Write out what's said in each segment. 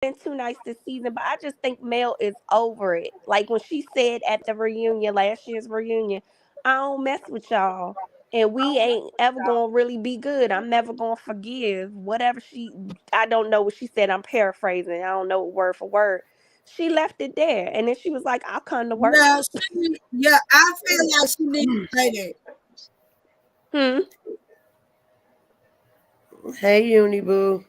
been too nice this season, but I just think Mel is over it. Like when she said at the reunion, last year's reunion, I don't mess with y'all. And we ain't ever gonna really be good. I'm never gonna forgive whatever she. I don't know what she said. I'm paraphrasing. I don't know word for word. She left it there, and then she was like, "I'll come to work." Yeah, yeah, I feel like she needs to say that. Hmm. Hey, Uni Boo.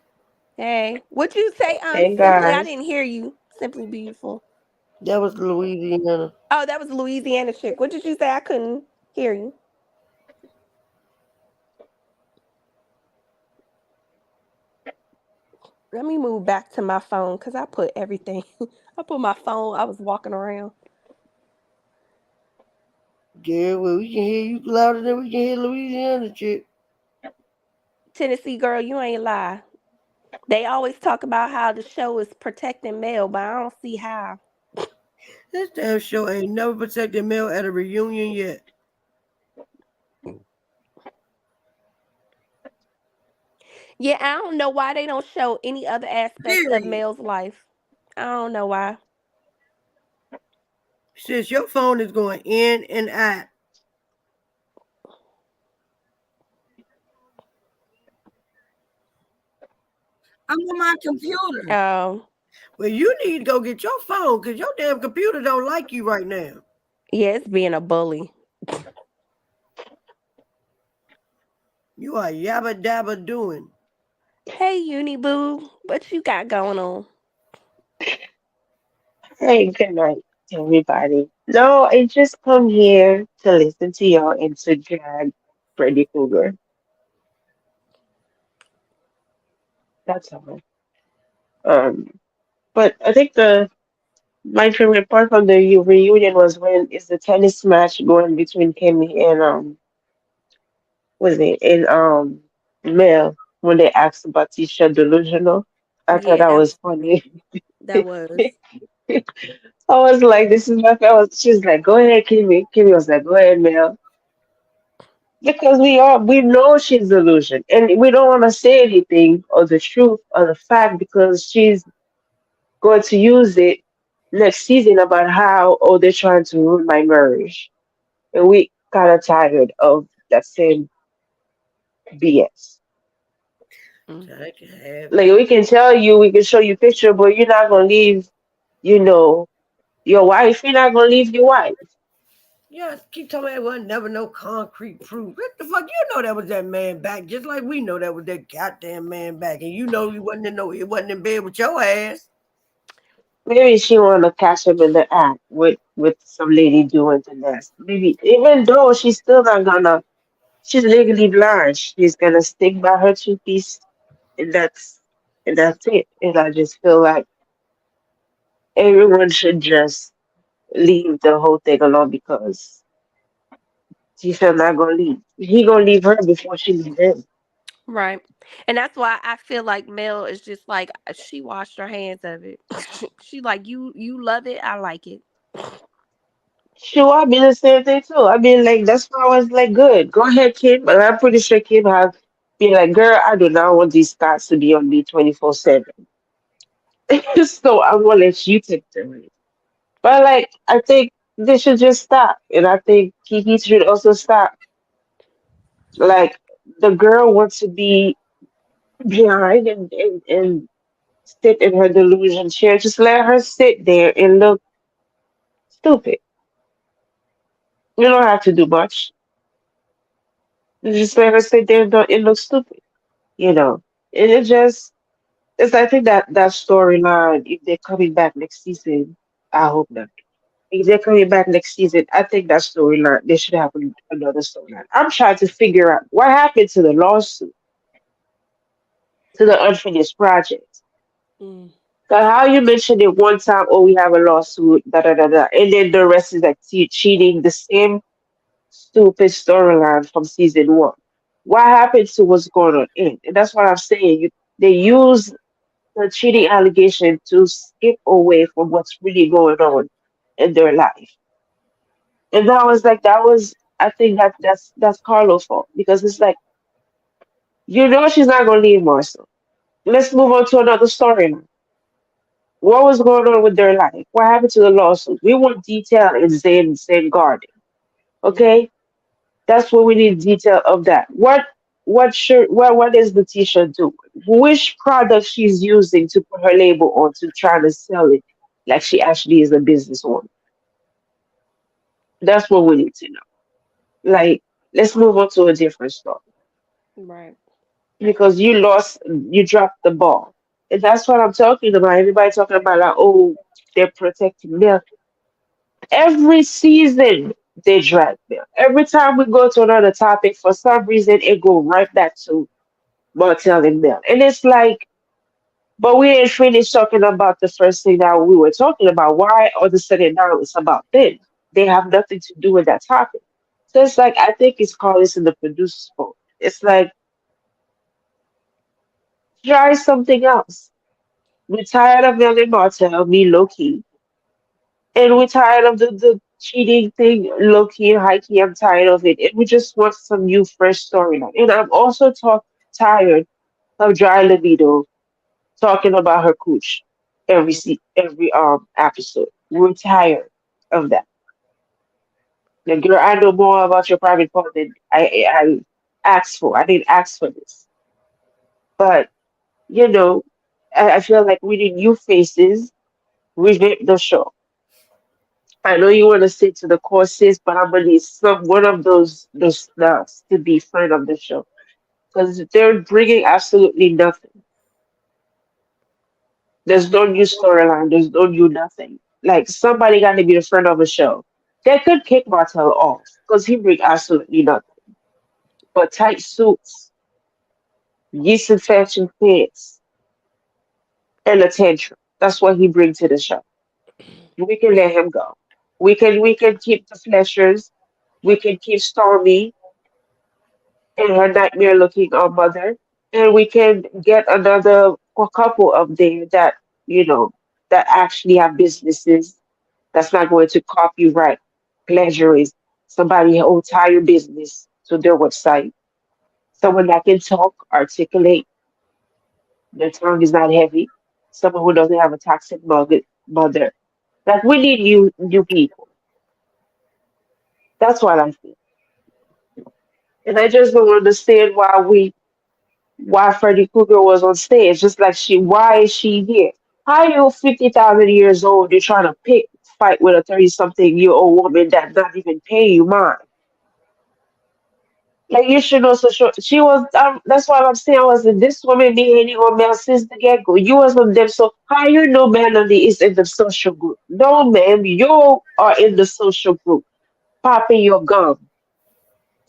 Hey, what you say? Hey Simply, I guys. didn't hear you. Simply beautiful. That was Louisiana. Oh, that was Louisiana chick. What did you say? I couldn't hear you. Let me move back to my phone because I put everything. I put my phone. I was walking around. Yeah, well, we can hear you louder than we can hear Louisiana chick. Tennessee girl, you ain't lie. They always talk about how the show is protecting male, but I don't see how. This damn show ain't never protected Mel at a reunion yet. Yeah, I don't know why they don't show any other aspects of Period. male's life. I don't know why. Sis, your phone is going in and out. I'm on my computer. Um, Well, you need to go get your phone because your damn computer don't like you right now. yeah, it's being a bully. You are yabba dabba doing. Hey, Uni Boo, what you got going on? Hey, good night, everybody. No, I just come here to listen to y'all and to drag Freddy Krueger. That's all. Um, but I think the my favorite part from the reunion was when is the tennis match going between Kimmy and was it and Mel when they asked about Tisha delusional. I thought Yeah, that that was was funny. funny. That was. I was like, this is my favorite. She was like, go ahead, Kimmy. Kimmy was like, go ahead, Mel. Because we know she's delusion, and we don't want to say anything or the truth or the fact because she's going to use it next season about how they're trying to ruin my marriage, and we kind of tired of that same BS. Mm. So they can have Like it. we can tell you, we can show you picture, but you're not gonna leave, you know, your wife. You're not gonna leave your wife. Yeah, keep telling me it wasn't never no concrete proof. What the fuck? You know that was that man back, just like we know that was that goddamn man back. And you know he wasn't in bed with your ass. Maybe she want to catch him in the act with some lady doing the nest. Maybe even though she's still not gonna, she's legally blind. She's gonna stick by her two piece, and that's it. And I just feel like everyone should just leave the whole thing alone because she's still not gonna leave. He gonna leave her before she leave him. Right. And that's why I feel like Mel is just like she washed her hands of it. She like you love it, I like it. Sure, I mean the same thing too. I mean, like that's why I was like, good, go ahead, Kim. But I'm pretty sure Kim have been like, girl, I do not want these stats to be on me 24/7. So I'm gonna let you take the lead. But like, I think they should just stop, and I think Kiki should also stop. Like, the girl wants to be behind and sit in her delusion chair. Just let her sit there and look stupid. You don't have to do much. Just let her sit there and look stupid. You know, and it just it's I think that storyline, if they're coming back next season, I hope not. If they're coming back next season, I think that storyline they should have another storyline. I'm trying to figure out what happened to the lawsuit, to the unfinished project. Mm. Cause how you mentioned it one time, oh, we have a lawsuit, da da da da, and then the rest is like cheating, the same stupid storyline from season one. What happened to what's going on in? And that's what I'm saying. They use the cheating allegation to skip away from what's really going on in their life. And that was like I think that's Carlo's fault because it's like you know she's not gonna leave Marcel. Let's move on to another storyline. What was going on with their life? What happened to the lawsuit? We want detail in Zen Garden. Mm. Okay? That's what we need detail of that. What is the t-shirt doing? Which product she's using to put her label on to try to sell it like she actually is a businesswoman. That's what we need to know. Like, let's move on to a different story. Right. Because you dropped the ball. And that's what I'm talking about. Everybody talking about like, oh, they're protecting milk. Every season they drag milk. Every time we go to another topic, for some reason it go right back to Martell and milk. And it's like, but we ain't finished talking about the first thing that we were talking about. Why all of a sudden now it's about them? They have nothing to do with that topic. So it's like I think it's called this in the producer's fault. It's like try something else. We're tired of Melanie Martell, me low key. And we're tired of the cheating thing, low key and high key. I'm tired of it. And we just want some new, fresh storyline. And I'm also tired of Dry Libido talking about her cooch Mm. every episode. We're tired of that. Like, girl, I know more about your private part than I asked for. I didn't ask for this. But, you know, I feel like we need new faces, revamp the show. I know you want to stick to the courses, but I'm gonna need some one of those snacks to be friend of the show because they're bringing absolutely nothing. There's no new storyline. There's no new nothing. Like somebody got to be the friend of the show. They could kick Martel off because he bring absolutely nothing. But tight suits, yeast infection fits, and attention. That's what he brings to the show. We can let him go. We can keep the Fleshers. We can keep Stormy and her nightmare looking mother. And we can get another couple of there that, you know, that actually have businesses that's not going to copyright plagiarism. Somebody who tie your business to their website. Someone that can talk, articulate, their tongue is not heavy. Someone who doesn't have a toxic mother. Like we need new people. That's what I think. And I just don't understand why Freddy Krueger was on stage. Just like why is she here? How you 50,000 years old? You're trying to fight with a 30-something-year-old woman that not even paying you mind. Like you should know. So she was. That's why I'm saying I was in this woman behaving on male since the get go. You was on them. So how you know Melanie is in the social group? No, ma'am. You are in the social group, popping your gum,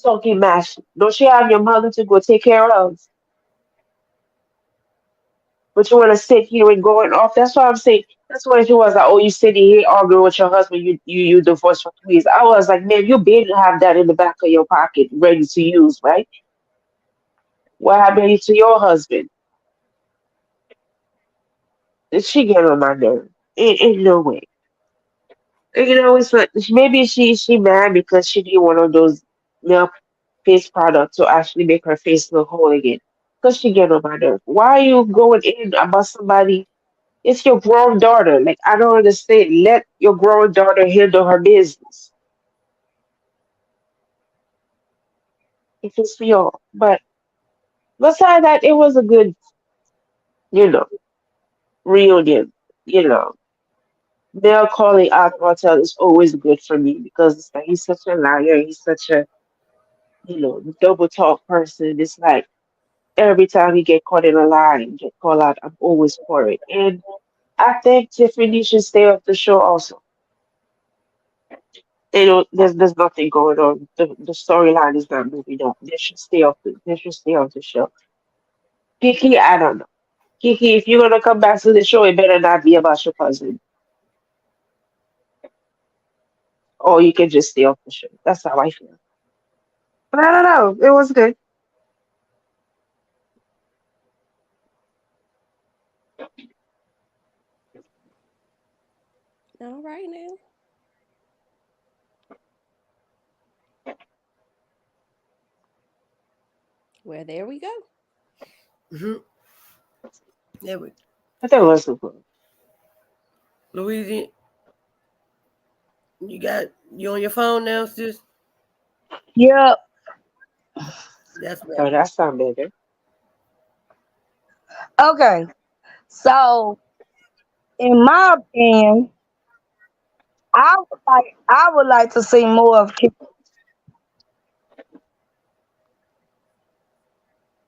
talking mash. Don't you have your mother to go take care of? But you want to sit here and going off. That's why I'm saying. That's why she was like, "Oh, you sitting here arguing with your husband. You divorced for 2 years." I was like, "Man, you better have that in the back of your pocket, ready to use, right? What happened to your husband? She get on my nerve. In no way. It's like maybe she mad because she did one of those milk face products to actually make her face look whole again. Because she get on my nerve. Why are you going in about somebody? It's your grown daughter. Like I don't understand. Let your grown daughter handle her business. If it's for y'all. But besides that, it was a good, you know, reunion. You know, Mel calling out Martel is always good for me because it's like he's such a liar. He's such a double talk person. It's like every time you get caught in a lie and get called out, I'm always for it. And I think Tiffany should stay off the show also. There's nothing going on. The storyline is not moving on. They should stay off the show. Kiki, I don't know. Kiki, if you're gonna come back to the show, it better not be about your cousin. Or you can just stay off the show. That's how I feel. But I don't know. It was good. All right now. Well, there we go. Mhm. There we I thought it was good. Louisiana, you on your phone now, sis? Yep. That's Oh, better. that sound better. Okay. So, in my opinion, I would like to see more of.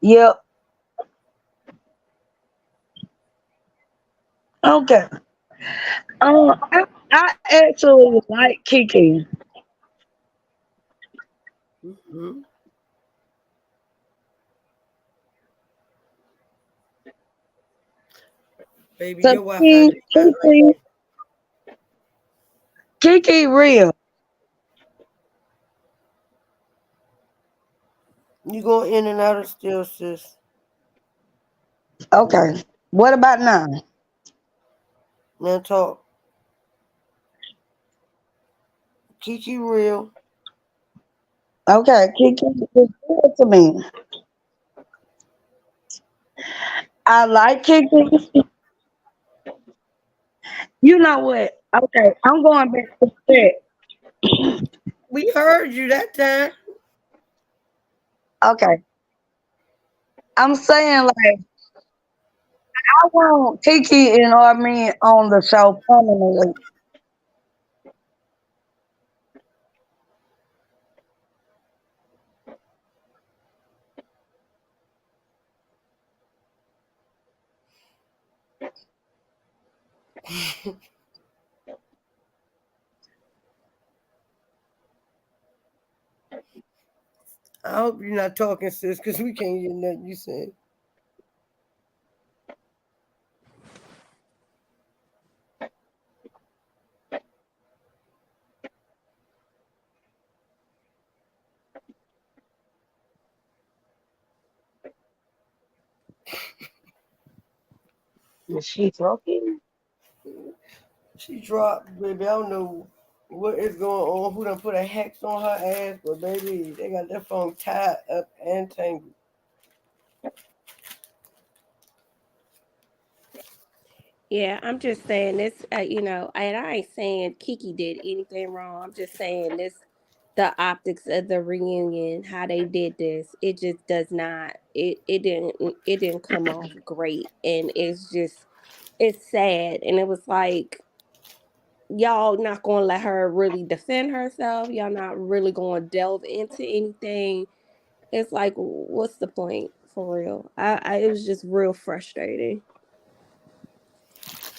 Yep. Okay. I actually like Kiki. Mm-hmm. Baby, So your Wi-Fi just got like Kiki real. you going in and out of still, sis. Okay. What about now? Now talk. Kiki real. Okay, Kiki is good to me. I like Kiki. You know what? Okay, I'm going back to that. We heard you that time. Okay. I'm saying like I want Kiki and Armin on the show permanently. I hope you're not talking, sis, because we can't hear nothing you saying. Is she talking? She dropped, baby. I don't know what is going on. Who done put a hex on her ass? But baby, they got that phone tied up and tangled. Yeah, I'm just saying this, and I ain't saying Kiki did anything wrong. I'm just saying this, the optics of the reunion, how they did this, it just does not, it didn't come off great, and it's sad, and it was like y'all not gonna let her really defend herself. Y'all not really gonna delve into anything. It's like, what's the point for real? It was just real frustrating.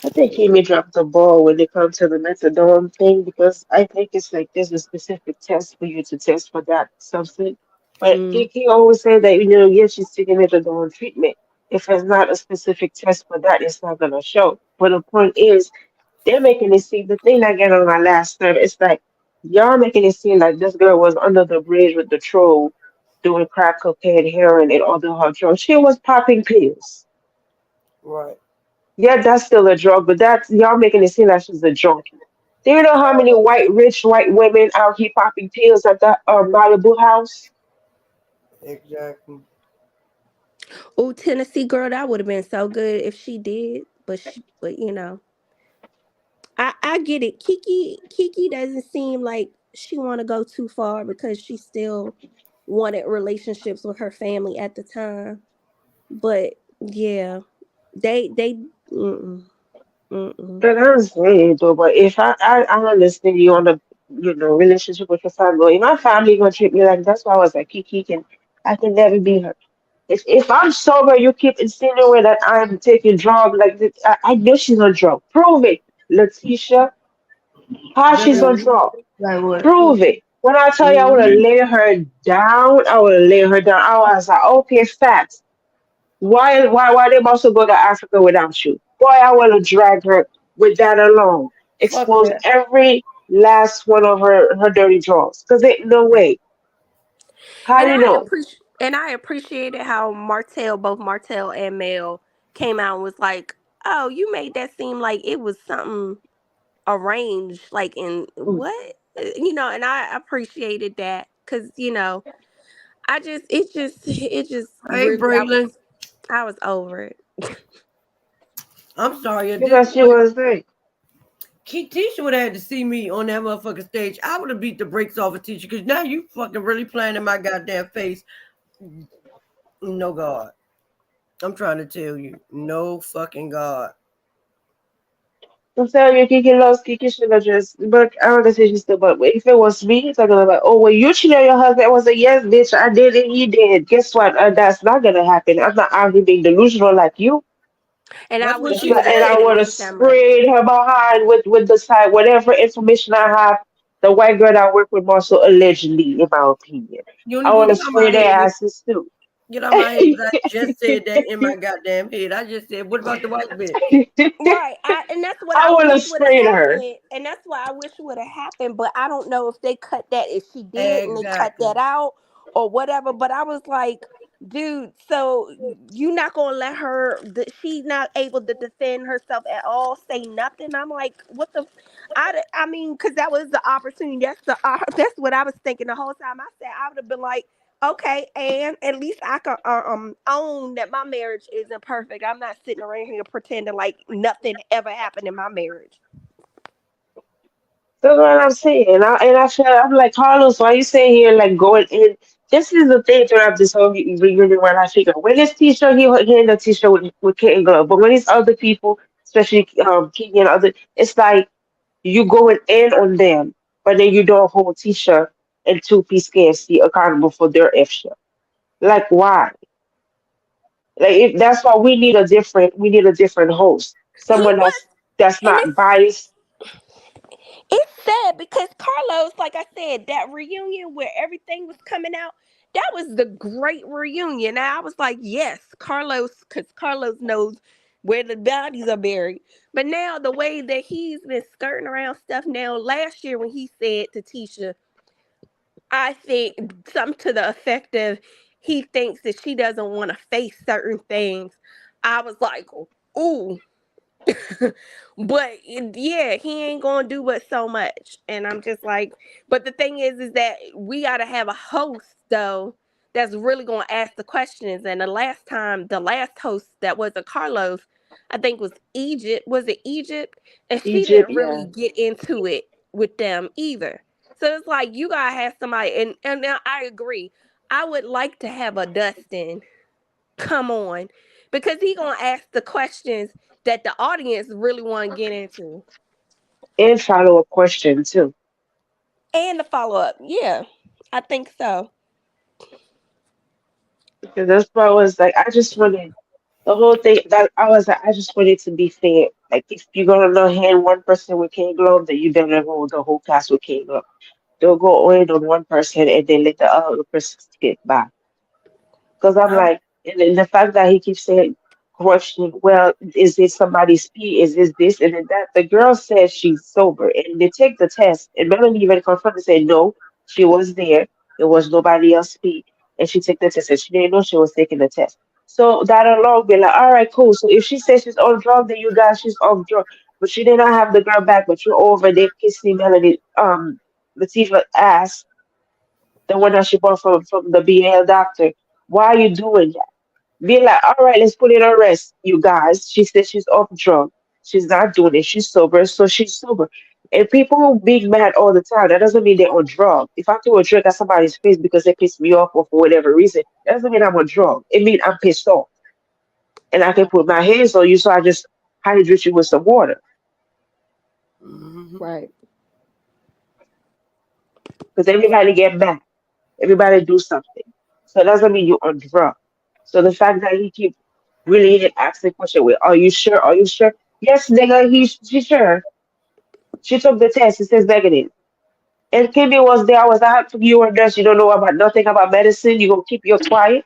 I think he may drop the ball when it comes to the methadone thing because I think it's like there's a specific test for you to test for that substance. But Mm. he always said that, yes, she's taking methadone treatment. If there's not a specific test for that, it's not going to show. But the point is, they're making it seem, the thing I get on my last nerve, it's like, y'all making it seem like this girl was under the bridge with the troll doing crack cocaine, heroin, and other hard drugs. She was popping pills. Right. Yeah, that's still a drug, but that's y'all making it seem like she's a junkie. Do you know how many rich white women out here popping pills at that Malibu house? Exactly. Oh, Tennessee girl, that would have been so good if she did. But I get it. Kiki doesn't seem like she want to go too far because she still wanted relationships with her family at the time. But yeah, they mm-mm, mm-mm. But I'm saying though, but if I understand you on the relationship with your family, if my family gonna treat me like that's why I was like Kiki can I can never be her. If I'm sober, you keep insinuating that I'm taking drugs. Like this, I know she's on drugs. Prove it, Letitia. How she's Baby, on Mhm. drugs? Like what? Prove it. When I tell you I would have Mhm. lay her down, I would have lay her down. I was like, okay, facts. Why they about to go to Africa without you? Boy, I want to drag her with that alone. fuck Expose that. every last one of her dirty drawers. Cause ain't no way. How And you I know? appreciate and I appreciated how both Martell and Mel came out and was like, "Oh, you made that seem like it was something arranged, like in what?" And I appreciated that because it just Hey, really Braylon. I was over it. I'm sorry. At this Because she point, was like, Tisha would have had to see me on that motherfucking stage. I would have beat the brakes off of Tisha because now you fucking really playing in my goddamn face. No God. I'm trying to tell you. No fucking God. I'm telling you, Kiki loves Kiki should have just, but I don't decision still. But if it was me, it's like, oh, well, you cheated on your husband. I was like, yes, bitch, I did it. He did. Guess what? That's not gonna happen. I'm not out here being delusional like you. And I That's what wish she you would have And I said said. it would have ain't that much. sprayed her behind with the side, whatever information I have. The white girl I work with, also allegedly, in my opinion, You don't I would even have get on my sprayed head. their asses too. Get on my head because I just said that in my goddamn head. I just said, what about the white bitch? Right. And that's what I I would wish have would have sprayed her. happened. And that's what I wish would have happened. But I don't know if they cut that, if she did and they cut that Exactly. out or whatever. But I was like, dude, so you not gonna let her, she's not able to defend herself at all, say nothing. I'm like, what the, I mean, because that was the opportunity. That's what I was thinking the whole time. I said, I would have been like, okay, and at least I can own that my marriage isn't perfect. I'm not sitting around here pretending like nothing ever happened in my marriage. That's what I'm saying. I'm like, Carlos, why you saying here like going in? This is the thing throughout this whole reunion when I figure when it's Tisha, he in the Tisha with Kate and Glove. But when it's other people, especially Kiki and other, it's like you going in on them, but then you don't hold Tisha and 2 Piece KFC accountable for their F shit. Like why? Like if that's why we need a different host. He Someone was, that's and not biased. it's sad because Carlos, like I said, that reunion where everything was coming out, that was the great reunion. And I was like, yes, Carlos, because Carlos knows where the bodies are buried. But now the way that he's been skirting around stuff now, last year when he said to Tisha, I think something to the effect of he thinks that she doesn't want to face certain things. I was like, ooh, but yeah, he ain't gonna do but so much. And I'm just like, but the thing is that we gotta have a host though that's really gonna ask the questions. And the last host that wasn't Carlos, I think was Egypt. Was it Egypt? And she Egypt, didn't yeah. really get into it with them either. So it's like you gotta have somebody, and now I agree. I would like to have a Dustin come on because he gonna ask the questions that the audience really want to get into And follow up question too. and the follow-up. Yeah, I think so. Because that's why I was like, I just wanted the whole thing that I was like, I just wanted to be fair. Like, if you're gonna not hand one person with King Glove, then you better hold the whole cast with King Glove. Don't go in on one person and then let the other person skip by. Because I'm I, like, and then the fact that he keeps saying, question, well, is this somebody's pee? Is this? And then that the girl says she's sober. And they take the test. And Melanie even confirmed and said, no, she was there. It was nobody else pee. And she took the test and she didn't know she was taking the test. So that alone be like, all right, cool. So if she says she's on drug, then you guys she's off drug. But she did not have the girl back, but you're over there kissing Melanie, Latifah ass, the one that she bought from the BL doctor. Why are you doing that? Be like, all right, let's put it on rest, you guys. She said she's off drug. She's not doing it. She's sober, so she's sober. And people who be mad all the time, that doesn't mean they're on drug. If I throw a drink at somebody's face because they pissed me off or for whatever reason, that doesn't mean I'm on drug. It means I'm pissed off. And I can put my hands on you, so I just hydrate you with some water. mhm. Right. Because everybody get mad. Everybody do something. So that doesn't mean you're on drug. So the fact that he keep really asking question, "Wait, are you sure? Are you sure?" Yes, nigga, she's sure. She took the test. It says negative. And Kimmy was there. I was like, you were a nurse. You don't know about nothing about medicine. You gonna keep your quiet.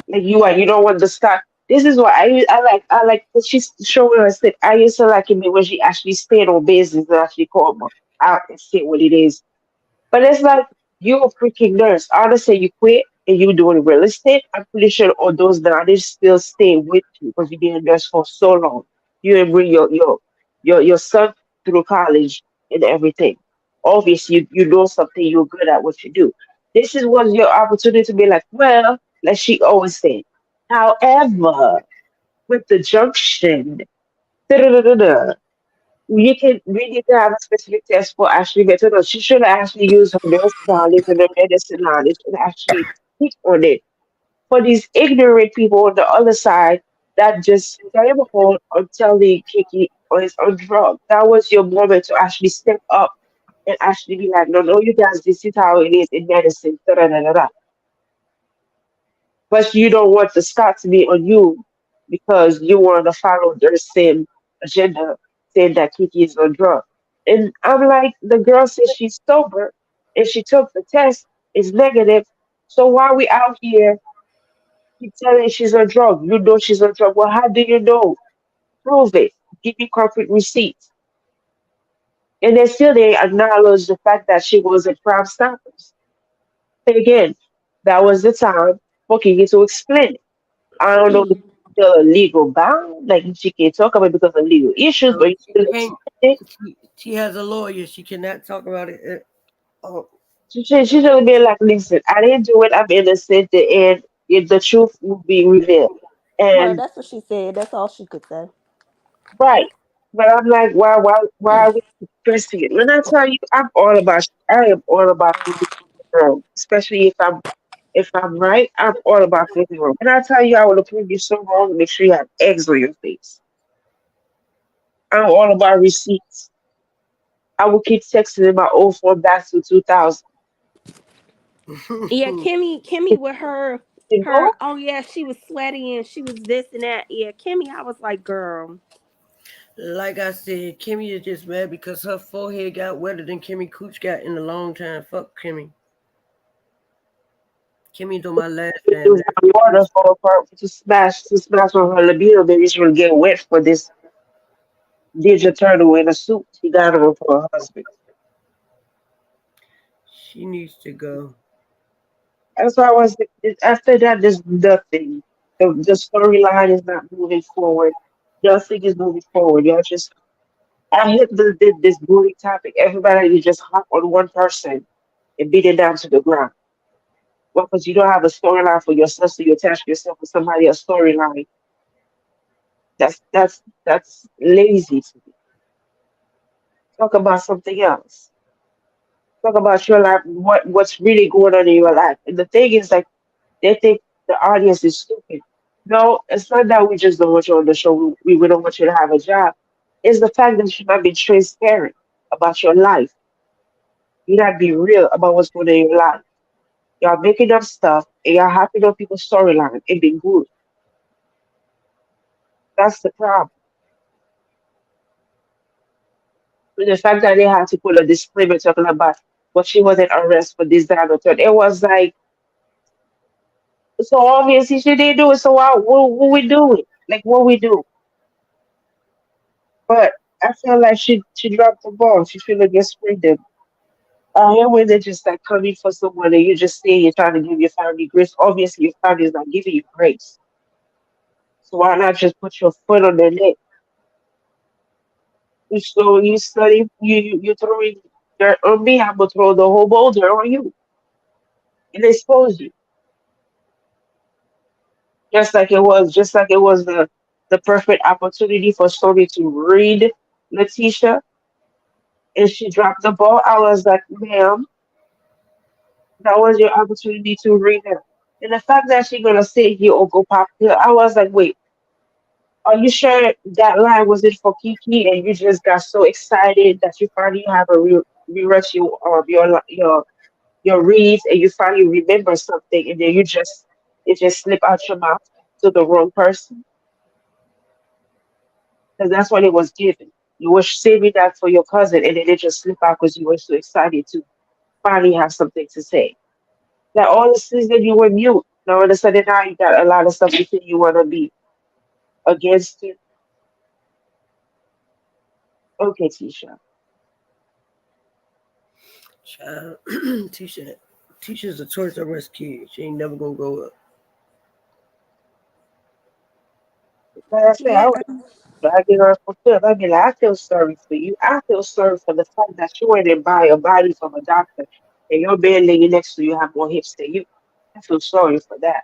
Like you don't want the start. This is what I like. 'Cause she's showing her slip. I used to like Kimmy when she actually stayed on business and actually called me out and say what it is. But it's like you're a freaking nurse. I understand you quit and you doing real estate. I'm pretty sure all those knowledge still stay with you because you've been a nurse for so long. You didn't bring your son through college and everything. Obviously, you know something. You're good at what you do. This is was your opportunity to be like, well, like she always said. However, with the junction, da-da-da-da-da. we need to have a specific test for actually mental health. She should actually use her nurse knowledge and her medicine knowledge and actually speak on it. For these ignorant people on the other side that just came home until they Kiki is on drugs. That was your moment to actually step up and actually be like, no, no, you guys, this is how it is in medicine. Da, da, da, da, da. But you don't want the spot to be on you because you want to follow their same agenda, saying that Kiki is on drugs. And I'm like, the girl says she's sober and she took the test, it's negative. So why we out here keep telling she's on drug? You know she's on drug. Well, how do you know? Prove it. Give me concrete receipts. And then still they acknowledge the fact that she was in Crime Stoppers. And again, that was the time for Kiki to explain it. I don't know if it's still a legal bound, like she can't talk about it because of legal issues, but No, you she still can't. explain it. She has a lawyer. She cannot talk about it. Oh, She should be like, listen, I didn't do it, I'm innocent, and if the truth will be revealed. Well, And that's what she said. That's all she could say. right. But I'm like, why are we pressing it? When I tell you, I am all about flipping the room, especially if I'm right. I'm all about flipping the room. When I tell you, I will prove you so wrong. Make sure you have eggs on your face. I'm all about receipts. I will keep texting in my old phone back to 2000. Yeah, Kimmy with You her. know, Oh yeah, she was sweaty and she was this and that. Yeah, Kimmy, I was like, girl. like I said, Kimmy is just mad because her forehead got wetter than Kimmy Cooch got in a long time. Fuck Kimmy. Kimmy do my last we damn use that water nerve. for to smash on her libido. Maybe she will get wet for this Ninja Turtle in a suit she got on for her husband. She needs to go. That's why I was after that. There's nothing. The storyline is not moving forward. Nothing is moving forward. Y'all just I hate this bully topic. Everybody you just hop on one person and beat it down to the ground. Well, because you don't have a storyline for yourself, so you attach yourself to somebody else's storyline. That's lazy to me. Talk about something else. Talk about your life. What's really going on in your life. And the thing is, like, they think the audience is stupid. No, it's not that we just don't want you on the show. We don't want you to have a job. It's the fact that you're not being transparent about your life. You're not being real about what's going on in your life. Y'all making up stuff and y'all happy on people's storyline and being good. That's the problem. With the fact that they had to put a disclaimer talking about what she wasn't arrested for this, that, or third. It was like, so obviously she didn't do it. So what we doing? Like, what we do? But I feel like she dropped the ball. She should have just freed them. I hear when they're just like coming for someone and you just say you're trying to give your family grace. Obviously, your family is not giving you grace. So why not just put your foot on their neck? You study, you throwing dirt on me. I'm gonna throw the whole boulder on you and expose you. Just like it was the perfect opportunity for Stormy to read Letitia, and she dropped the ball. I was like, ma'am, that was your opportunity to read her. And the fact that she gonna sit here or go pop here, I was like, wait, are you sure that line wasn't for Kiki and you just got so excited that you finally have a rewrite your reads and you finally remember something and then it just slip out your mouth to the wrong person? Because that's what it was given. You were saving that for your cousin and then it just slipped out because you were so excited to finally have something to say. Like all the season you were mute. Now all of a sudden now you got a lot of stuff you say you wanna be against it. Okay, Tisha. Child, Tisha, Tisha's a Toys R Us kid. She ain't never gonna grow up. Like I said, I Yeah. would I get her fulfilled. I mean, like, I feel sorry for you. I feel sorry for the fact that you went and buy a body from a doctor and your man laying next to you have more hips than you. I feel sorry for that.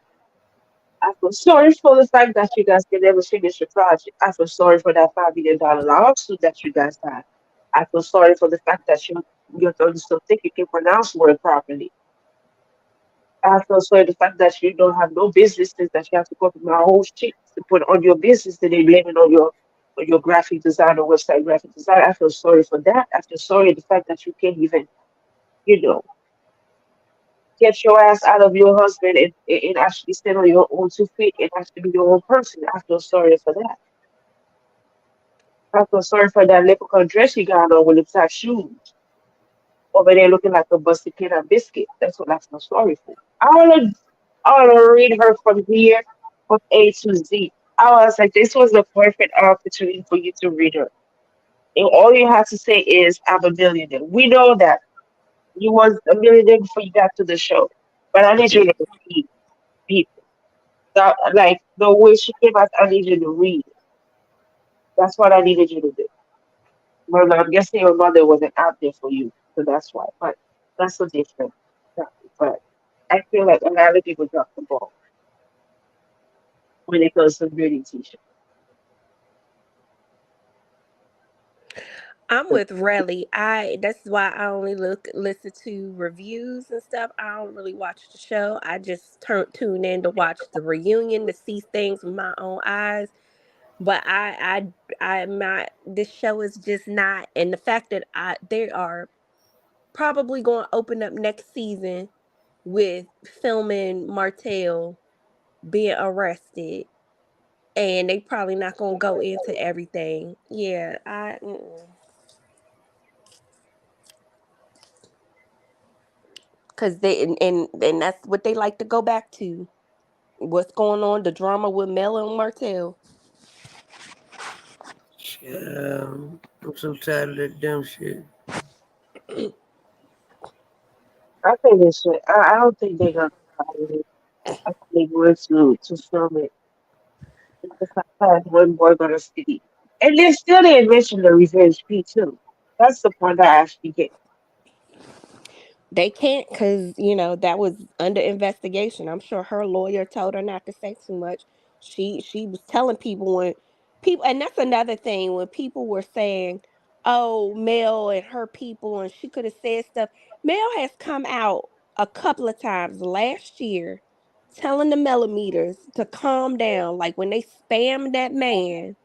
I feel sorry for the fact that you guys can never finish the project. I feel sorry for that $5 million lawsuit that you guys had. I feel sorry for the fact that you don't still think you can pronounce word properly. I feel sorry the fact that you don't have no businesses that you have to go through my whole shit to put on your business and they blame it on your graphic design or website graphic design. I feel sorry for that. I feel sorry the fact that you can't even, you know, get your ass out of your husband and actually stand on your own 2 feet and actually be your own person. I feel sorry for that. I feel sorry for that leprechaun dress you got on with the tight shoes over there looking like a busted can of biscuit. That's what I feel sorry for. I wanna read her from here from A to Z. I was like, this was the perfect opportunity for you to read her. And all you have to say is, I'm a millionaire. We know that you was a millionaire before you got to the show. But I need you to read people. That, like the way she came out, I need you to read. That's what I needed you to do. Well, I'm guessing your mother wasn't out there for you, so that's why. But that's so different. But I feel like a lot of people drop the ball when it comes to reading t-shirts. I'm with Relly. I That's why I only listen to reviews and stuff. I don't really watch the show. I just tune in to watch the reunion to see things with my own eyes. But I'm not. This show is just not. And the fact that they are probably going to open up next season with filming Martell being arrested, and they probably not going to go into everything. Yeah, because and that's what they like to go back to. What's going on? The drama with Mel and Martell. Yeah, I'm so tired of that dumb shit. I think they should. I don't think they're gonna try it. I think they were to film it. The fact that one boy gonna city. And they still didn't mention the revenge P too. That's the point I actually get. They can't because, that was under investigation. I'm sure her lawyer told her not to say too much. She was telling people when people, and that's another thing, when people were saying, oh, Mel and her people, and she could have said stuff. Mel has come out a couple of times last year telling the millimeters to calm down. Like when they spammed that man,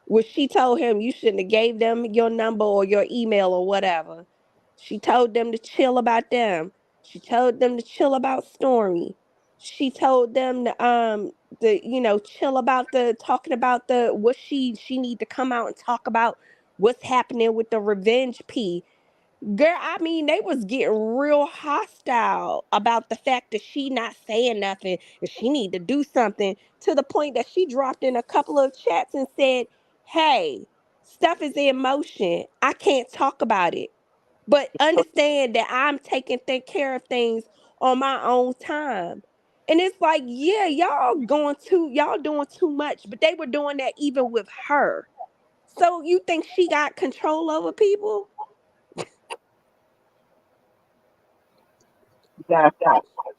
where she told him you shouldn't have gave them your number or your email or whatever. She told them to chill about them. She told them to chill about Stormy. She told them to chill about the talking about the what she need to come out and talk about what's happening with the revenge P. Girl, I mean, they was getting real hostile about the fact that she not saying nothing and she need to do something, to the point that she dropped in a couple of chats and said, hey, stuff is in motion. I can't talk about it. But understand that I'm taking care of things on my own time. And it's like, yeah, y'all doing too much, but they were doing that even with her. So you think she got control over people? Yeah.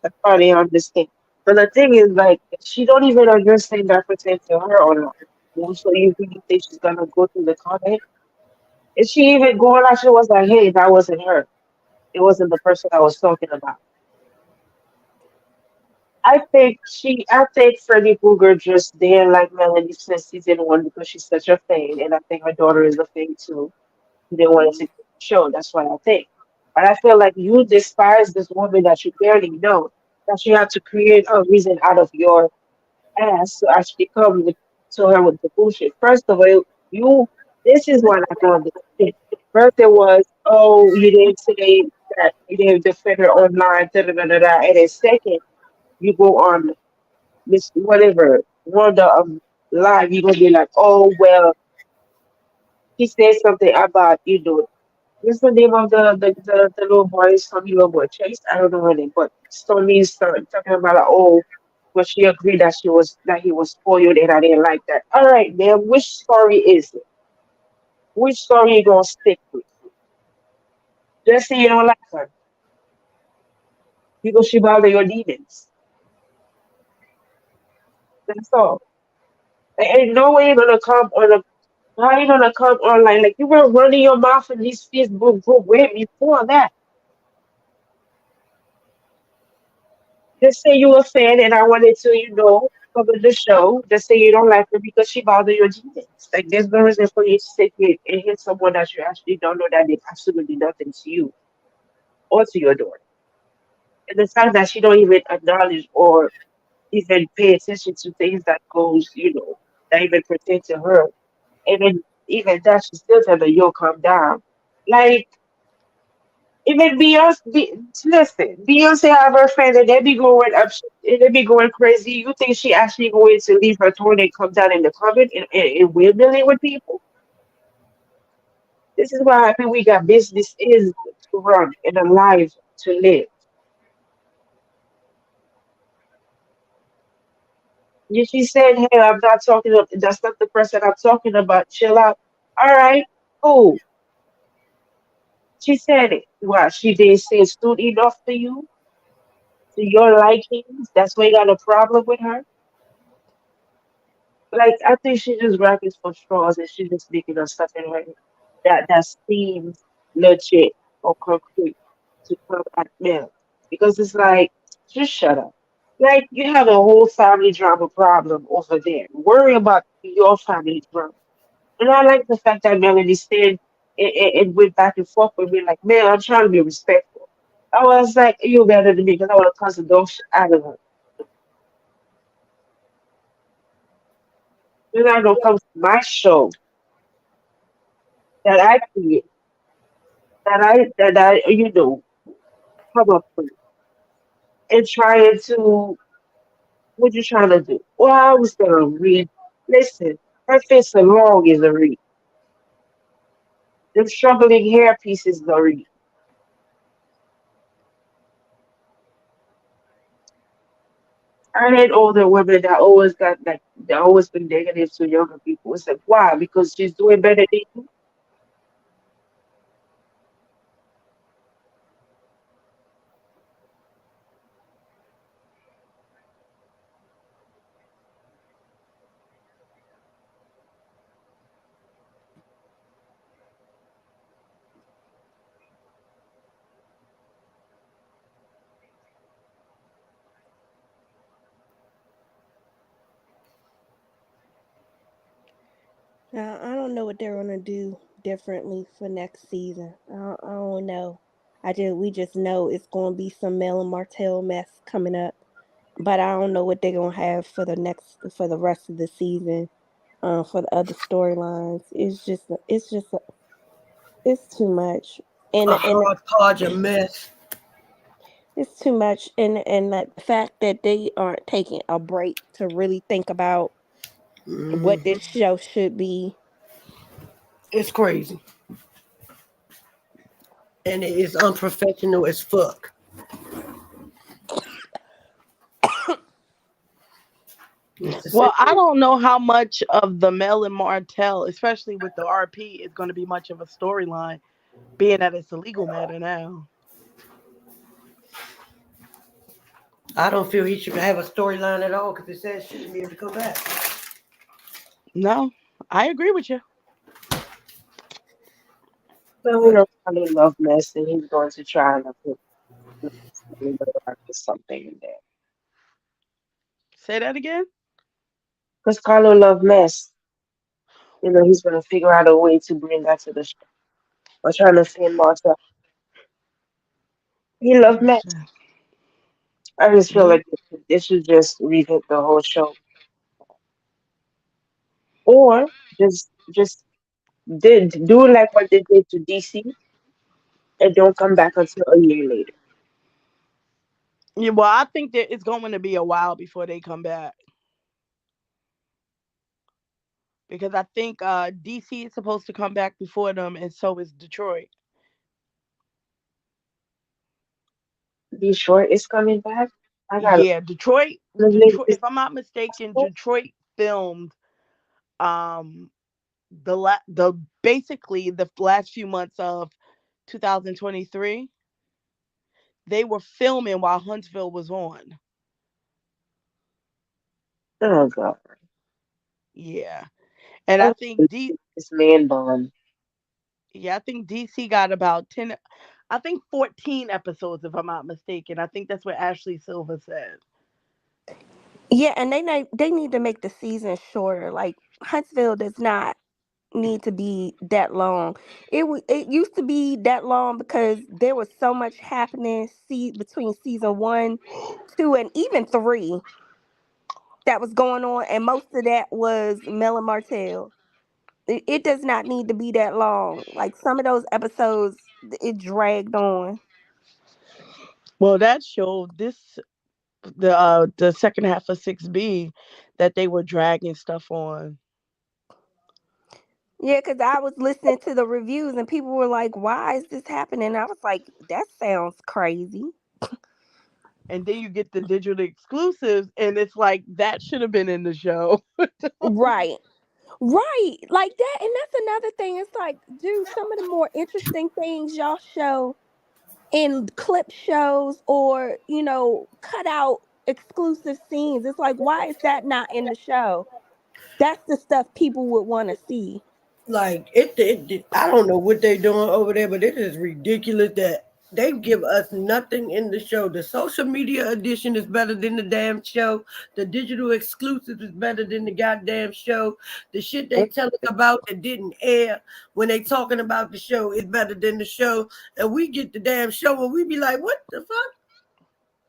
That's why they understand. But the thing is, like, she don't even understand that pertain to her or not. So you really think she's gonna go through the comment? Is she even going like she was like, hey, that wasn't her. It wasn't the person I was talking about. I think Freddie Booger just didn't like Melanie since season one because she's such a fan, and I think her daughter is a fan too. They wanted to show. That's what I think. But I feel like you despise this woman that you barely know, that you have to create a reason out of your ass to actually come to her with the bullshit. First of all, you this is what I don't understand. First it was, oh, you didn't say that you didn't defend her online, da da da da da. And then second, you go on this whatever wonder live, you're gonna be like, oh well, he said something about what's the name of the little boy, Stormy little boy? Chase? I don't know her name, but Stormy started talking about like, oh, but she agreed that he was spoiled and I didn't like that. All right, man, which story is it? Which story you gonna stick with? Just say you don't like her. You go shiba out your demons. That's all. Ain't no way you're gonna come on a how you gonna come online? Like you were running your mouth in this Facebook group way before that. Just say you a fan and I wanted to, cover the show. Just say you don't like her because she bothered your demons. Like there's no reason for you to sit here and hit someone that you actually don't know that did absolutely nothing to you or to your daughter. And the fact that she don't even acknowledge or even pay attention to things that goes, that even pertain to her. And then even that she still tell her, yo, calm down. Like even listen, Beyonce have her friend and they be going up, and they be going crazy. You think she actually going to leave her throne and come down in the comment and will dealing with people? This is why I think we got business is to run and a life to live. Yeah, she said, "Hey, I'm not talking. That's not the person I'm talking about. Chill out." All right, cool. She said it. What she did say stood enough to you, to your likings. That's why you got a problem with her. Like I think she just grabbing for straws and she just making up stuff in her head that seems legit or concrete to come at Mel. Because it's like, just shut up. Like you have a whole family drama problem over there. Worry about your family drama. And I like the fact that Melanie stayed and went back and forth with me like, man, I'm trying to be respectful. I was like, you're better than me because I want to cuss the dog shit out of her. You're not gonna come to my show that I create, that I come up with and trying to what you trying to do? Well, I was gonna read. Listen, her face alone is a read. Them struggling hair pieces is a read. I hate older women that always got like they always been negative to younger people. It's like why? Because she's doing better than you. Now, I don't know what they're gonna do differently for next season. I don't know. We just know it's gonna be some Mel and Martell mess coming up, but I don't know what they're gonna have for the rest of the season. For the other storylines, it's too much, A and hodgepodge of mess. it's too much, and the fact that they aren't taking a break to really think about what Hmm. this show should be. It's crazy. And it is unprofessional as fuck. It's the same. Well, I don't know how much of the Mel and Martell, especially with the RP, is going to be much of a storyline, being that it's a legal matter now. I don't feel he should have a storyline at all because it says she should be able to come back. No, I agree with you. So we But don't really love mess and he's going to try and put something in there. Say that again. Because Carlo love mess. He's gonna figure out a way to bring that to the show. I'm trying to say Martha. He love Oh mess. shit. I just feel Yeah. like they should just revamp the whole show. Or just did do like what they did to DC and don't come back until a year later. Yeah. Well, I think that it's going to be a while before they come back because I think DC is supposed to come back before them, and so is Detroit. Be sure it's coming back. I got Yeah, Detroit. the Detroit. latest. If I'm not mistaken, Detroit filmed um the basically the last few months of 2023. They were filming while Huntsville was on. Oh God. Yeah. And I That's think this man bun. yeah, I think DC got about 10, I think 14 episodes if I'm not mistaken. I think that's what Ashley Silver said. Yeah, and they need to make the season shorter. Like Huntsville does not need to be that long. It used to be that long because there was so much happening between season 1, 2, and even 3 that was going on, and most of that was Mel and Martell. It does not need to be that long. Like some of those episodes, it dragged on. Well, that showed the second half of 6B that they were dragging stuff on. Yeah, because I was listening to the reviews and people were like, "Why is this happening?" I was like, "That sounds crazy." And then you get the digital exclusives and it's like that should have been in the show. Right. Right. Like that. And that's another thing. It's like, dude, some of the more interesting things y'all show in clip shows or, cut out exclusive scenes. It's like, why is that not in the show? That's the stuff people would want to see. Like I don't know what they're doing over there, but it is ridiculous that they give us nothing in the show. The social media edition is better than the damn show. The digital exclusive is better than the goddamn show. The shit they tell us about that didn't air when they talking about the show is better than the show. And we get the damn show and we be like, what the fuck?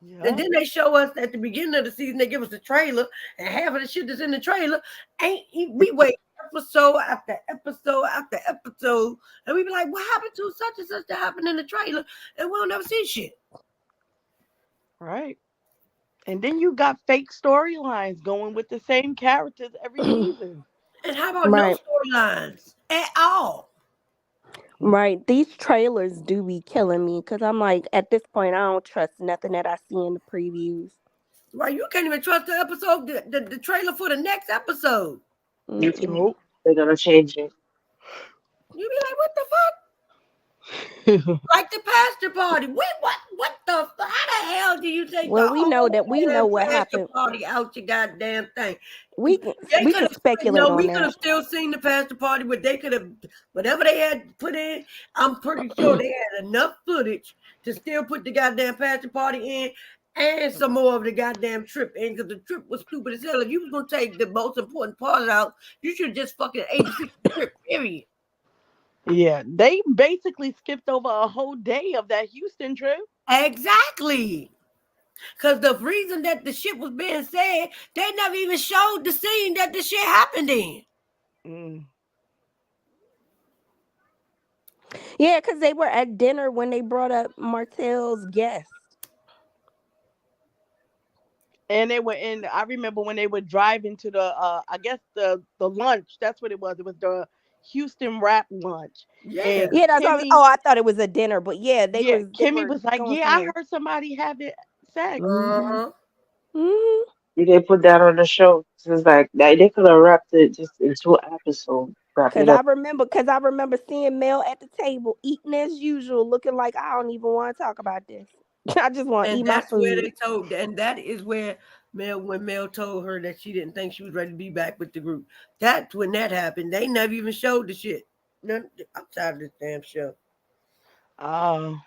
And Yeah. then they show us at the beginning of the season, they give us the trailer, and half of the shit that's in the trailer we wait episode after episode after episode, and we be like, what happened to such and such that happened in the trailer? And we'll never see shit. Right. And then you got fake storylines going with the same characters every season. And how about no Right. storylines at all? Right. These trailers do be killing me because I'm like, at this point, I don't trust nothing that I see in the previews. Right? You can't even trust the episode, the trailer for the next episode. You can. Mm-mm. Nope. They're gonna change it. You be like, what the fuck? Like the pastor party. What the how the hell do you take the Well, whole we know damn what pastor happened. party out your goddamn thing? We can They we could can have speculate no, on we could that. have still seen the pastor party, but they could have whatever they had put in. I'm pretty sure they had enough footage to still put the goddamn pastor party in and some more of the goddamn trip in because the trip was stupid as hell. If you was gonna take the most important part out, you should just fucking 86 the trip. Period. Yeah, they basically skipped over a whole day of that Houston trip. Exactly. Because the reason that the shit was being said, they never even showed the scene that the shit happened in. Mm. Yeah, because they were at dinner when they brought up Martell's guest. And they were in. I remember when they would drive into the. I guess the lunch. That's what it was. It was the Houston rap lunch. Yeah. And Yeah, that's what Kimmy, oh, I thought it was a dinner, but yeah, they yeah, was they Kimmy were was like, going "Yeah, I somewhere. heard somebody having sex." Hmm. Uh-huh. Hmm. You didn't put that on the show. So it's like they could have wrapped it just in 2 episodes. Wrap Cause it up. I remember seeing Mel at the table eating as usual, looking like I don't even want to talk about this. I just want to And eat my that's where food. they told, and that is where when Mel told her that she didn't think she was ready to be back with the group. That's when that happened. They never even showed the shit. I'm tired of this damn show. Oh,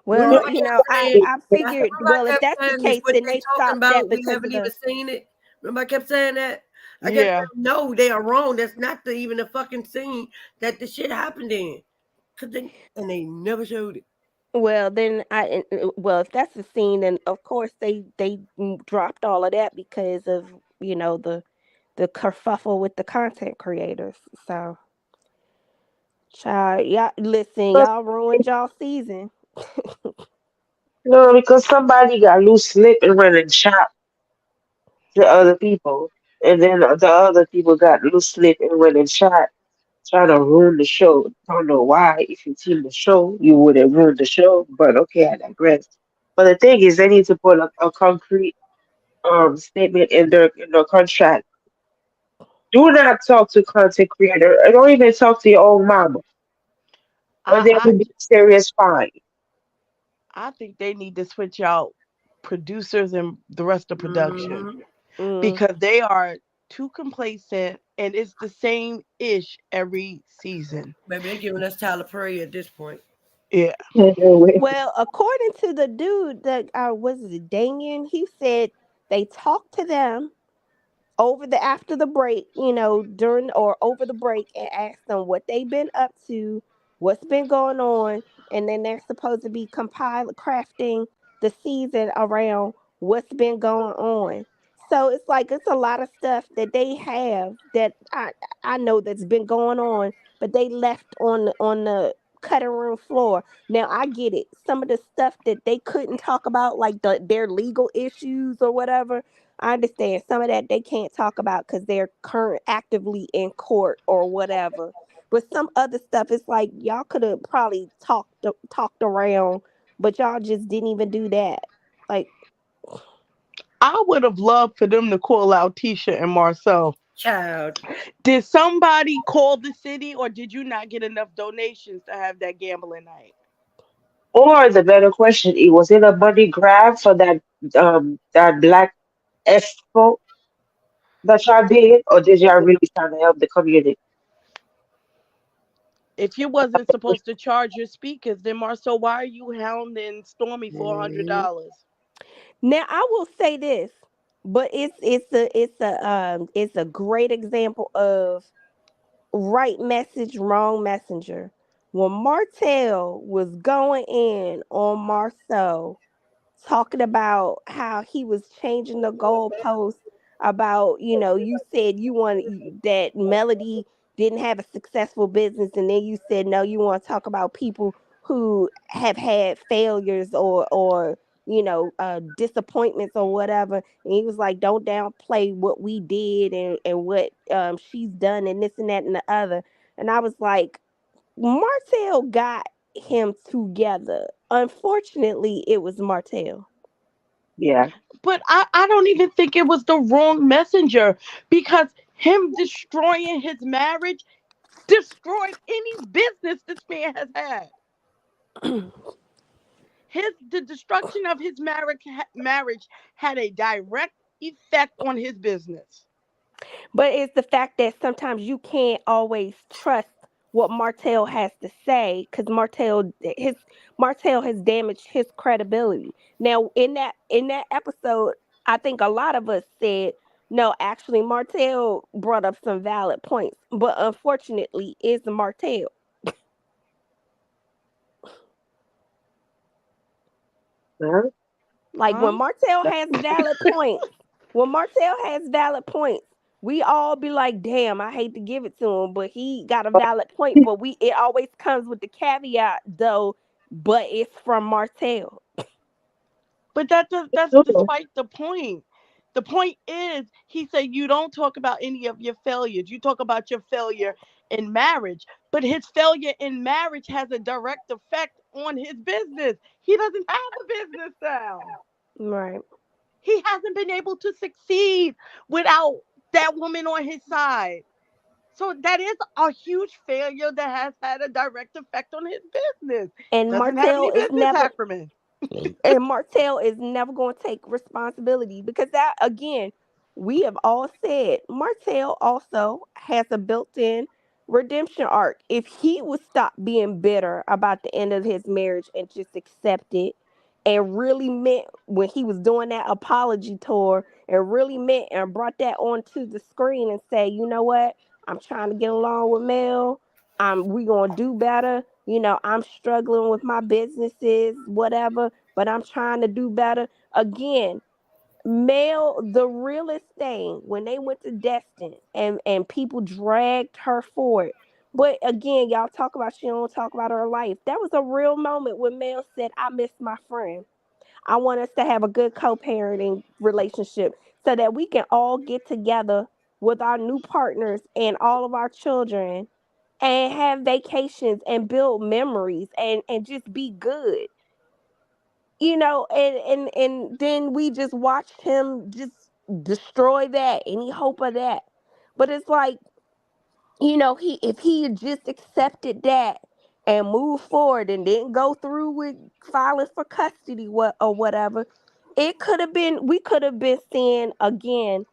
Remember Well, I kept I saying, I I figured, remember I well, if kept that's the saying this, case, what then they they talking stopped that about, we because of haven't even the seen it. Remember I kept saying that? I kept yeah. saying, no, they are wrong. That's not even the fucking scene that the shit happened in. And they never showed it. well, then well, if that's the scene, then of course they dropped all of that because of the kerfuffle with the content creators. So, child, y'all listen, But, y'all ruined y'all season. no, because somebody got loose lip and went and shot the other people, and then the other people got loose lip and went and shot, trying to ruin the show. Don't know why. If you seen the show, you would have ruined the show. But okay, I digress. But the thing is, they need to put a concrete statement in their contract. Do not talk to content creator. And don't even talk to your own mama. Or I there I will be a serious fine. I think they need to switch out producers and the rest of production. Mhm. Mm. because they are too complacent and it's the same ish every season. Maybe they're giving us Tyler Perry at this point. Yeah. Well, according to the dude that was it Damien, he said they talked to them over the after the break, during or over the break, and ask them what they've been up to, what's been going on, and then they're supposed to be compiling crafting the season around what's been going on. So it's like it's a lot of stuff that they have that I know that's been going on, but they left on the cutting room floor. Now I get it. Some of the stuff that they couldn't talk about, like their legal issues or whatever, I understand some of that they can't talk about because they're current actively in court or whatever. But some other stuff, it's like y'all could have probably talked around, but y'all just didn't even do that. Like, I would have loved for them to call out Tisha and Marcel. Child. Did somebody call the city or did you not get enough donations to have that gambling night? Or the better question is, was it a money grab for that black expo that y'all did, or did y'all really trying to help the community? If you wasn't supposed to charge your speakers, then Marcel, why are you hounding Stormy for Mhm. $100? now I will say this, but it's a great example of right message, wrong messenger. When Martell was going in on Marceau, talking about how he was changing the goalposts, about, you said you wanted that Melody didn't have a successful business, and then you said no, you want to talk about people who have had failures or disappointments or whatever. And he was like, don't downplay what we did and what she's done and this and that and the other. And I was like, Martell got him together. Unfortunately, it was Martell. Yeah, But I don't even think it was the wrong messenger because him destroying his marriage destroyed any business this man has had. The destruction of his marriage had a direct effect on his business. But it's the fact that sometimes you can't always trust what Martell has to say because Martell has damaged his credibility. Now in that episode, I think a lot of us said no. Actually, Martell brought up some valid points, but unfortunately, it's Martell. huh? Like when Huh? Martell has valid points, when Martell has valid points, we all be like, "Damn, I hate to give it to him, but he got a valid point." But it always comes with the caveat though, but it's from Martell. But that's Sure. despite the point. The point is, he said you don't talk about any of your failures. You talk about your failure in marriage. But his failure in marriage has a direct effect on his business. He doesn't have a business now. Right. He hasn't been able to succeed without that woman on his side. So that is a huge failure that has had a direct effect on his business. And Doesn't have Martell any is business never acumen. and Martell is never going to take responsibility because that again, we have all said Martell also has a built-in redemption arc. If he would stop being bitter about the end of his marriage and just accept it and really meant when he was doing that apology tour and really meant and brought that onto the screen and say, you know what, I'm trying to get along with Mel. We gonna do better. I'm struggling with my businesses, whatever, but I'm trying to do better. Again, Mel, the realest thing when they went to Destin and people dragged her for it. But again, y'all talk about she don't talk about her life. That was a real moment when Mel said, I miss my friend. I want us to have a good co-parenting relationship so that we can all get together with our new partners and all of our children and have vacations and build memories and just be good. And then we just watched him just destroy that, any hope of that. But it's like, he if he had just accepted that and moved forward and didn't go through with filing for custody or whatever, it could have been we could have been seeing again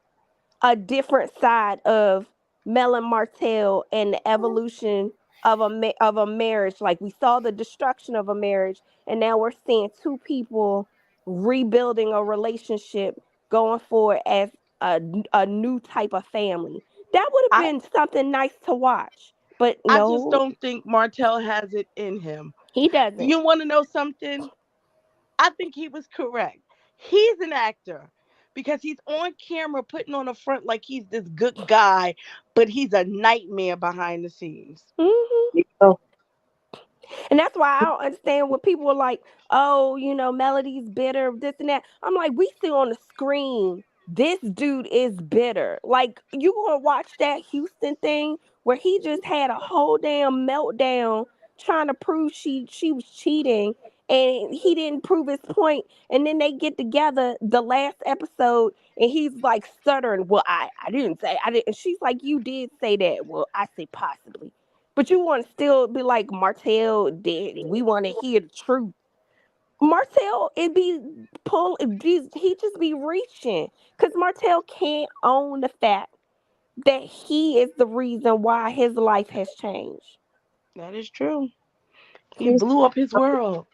a different side of Mel and Martell and the evolution of of a marriage. Like we saw the destruction of a marriage, and now we're seeing two people rebuilding a relationship, going forward as a new type of family. That would have I been something nice to watch, but I just no, don't think Martell has it in him. he doesn't. You want to know something? I think he was correct. He's an actor because he's on camera putting on a front like he's this good guy, but he's a nightmare behind the scenes. Hmm. You know, And that's why I don't understand when people are like, oh, Melody's bitter, this and that. I'm like, we see on the screen, this dude is bitter. Like, you gonna watch that Houston thing where he just had a whole damn meltdown trying to prove she was cheating and he didn't prove his point. And then they get together the last episode and he's like stuttering. Well, I didn't say I didn't. And she's like, you did say that. Well, I say possibly. But you want to still be like Martell did. We want to hear the truth. Martell, it be he just be reaching because Martell can't own the fact that he is the reason why his life has changed. That is true. He he's blew up his world.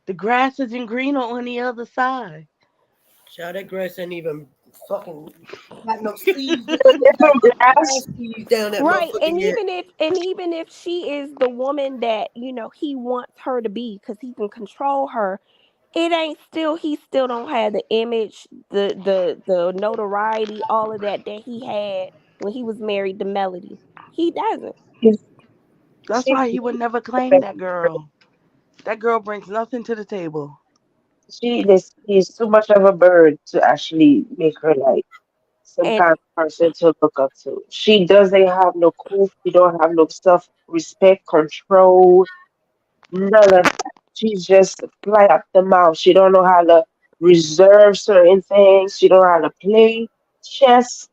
The grass isn't greener on the other side. Child, that grass ain't even fucking got no seeds. Got little no glass. grass seeds down that Right, motherfucking yet. and even if she is the woman that he wants her to be, because he can control her, it ain't still he still don't have the image, the notoriety, all of that he had when he was married to Melody. He doesn't. He's That's she why he would never claim that girl. That girl brings nothing to the table. he's too much of a bird to actually make her like some And kind of person to look up to. She doesn't have no cool. She don't have no self respect, control, none of that. She's just fly up the mouth. She don't know how to reserve certain things. She don't know how to play chess.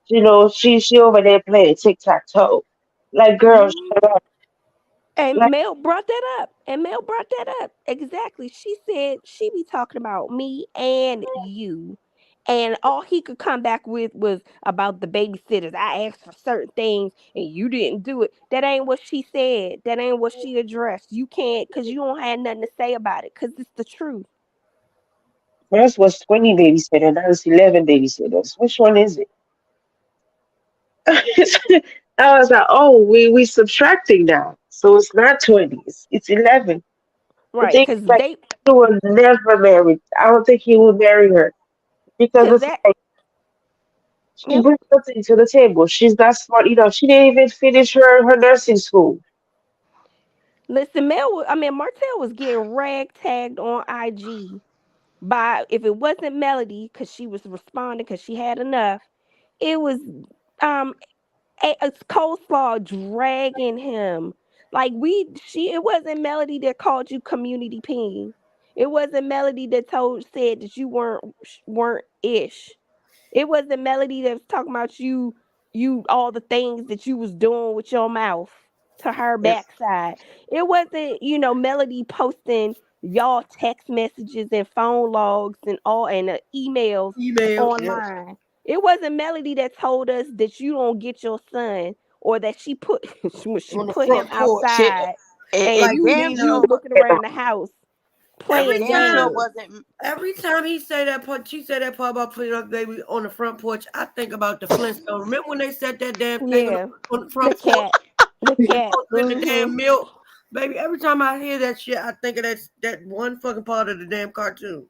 She over there playing tic tac toe. Like, girl, mhm. shut up. And Like, Mel brought that up. And Mel brought that up. Exactly. She said she be talking about me and you. And all he could come back with was about the babysitters. I asked for certain things and you didn't do it. That ain't what she said. That ain't what she addressed. You can't, because you don't have nothing to say about it, because it's the truth. first was 20 babysitters, now it's 11 babysitters. Which one is it? I was like, oh, we subtracting now. So it's not 20, it's 11. The Right. thing is, Because like, he will never marry. I don't think he will marry her because because it's that, like she yep. brings nothing to the table. She's not smart. She didn't even finish her nursing school. Listen, Martell was getting rag tagged on IG by, if it wasn't Melody, because she was responding because she had enough, it was um a coleslaw dragging him. Like it wasn't Melody that called you community peen. It wasn't Melody that said that you weren't ish. It was the Melody that was talking about you all the things that you was doing with your mouth to her And backside. It wasn't, Melody posting y'all text messages and phone logs and all and emails email, yeah, online. It wasn't Melody that told us that you don't get your son, or that she put when she on the put him front porch. Shit. outside and And Like damn you sure looking around the house and every playing damn sure games. time, wasn't every time he say that part, she said that part about putting up baby on the front porch. I think about the Flintstones. Remember when they set that damn thing Yeah, on the the front porch? cat, the They cat. supposed to put the Hmm. damn milk. Baby, every time I hear that shit, I think of that one fucking part of the damn cartoon.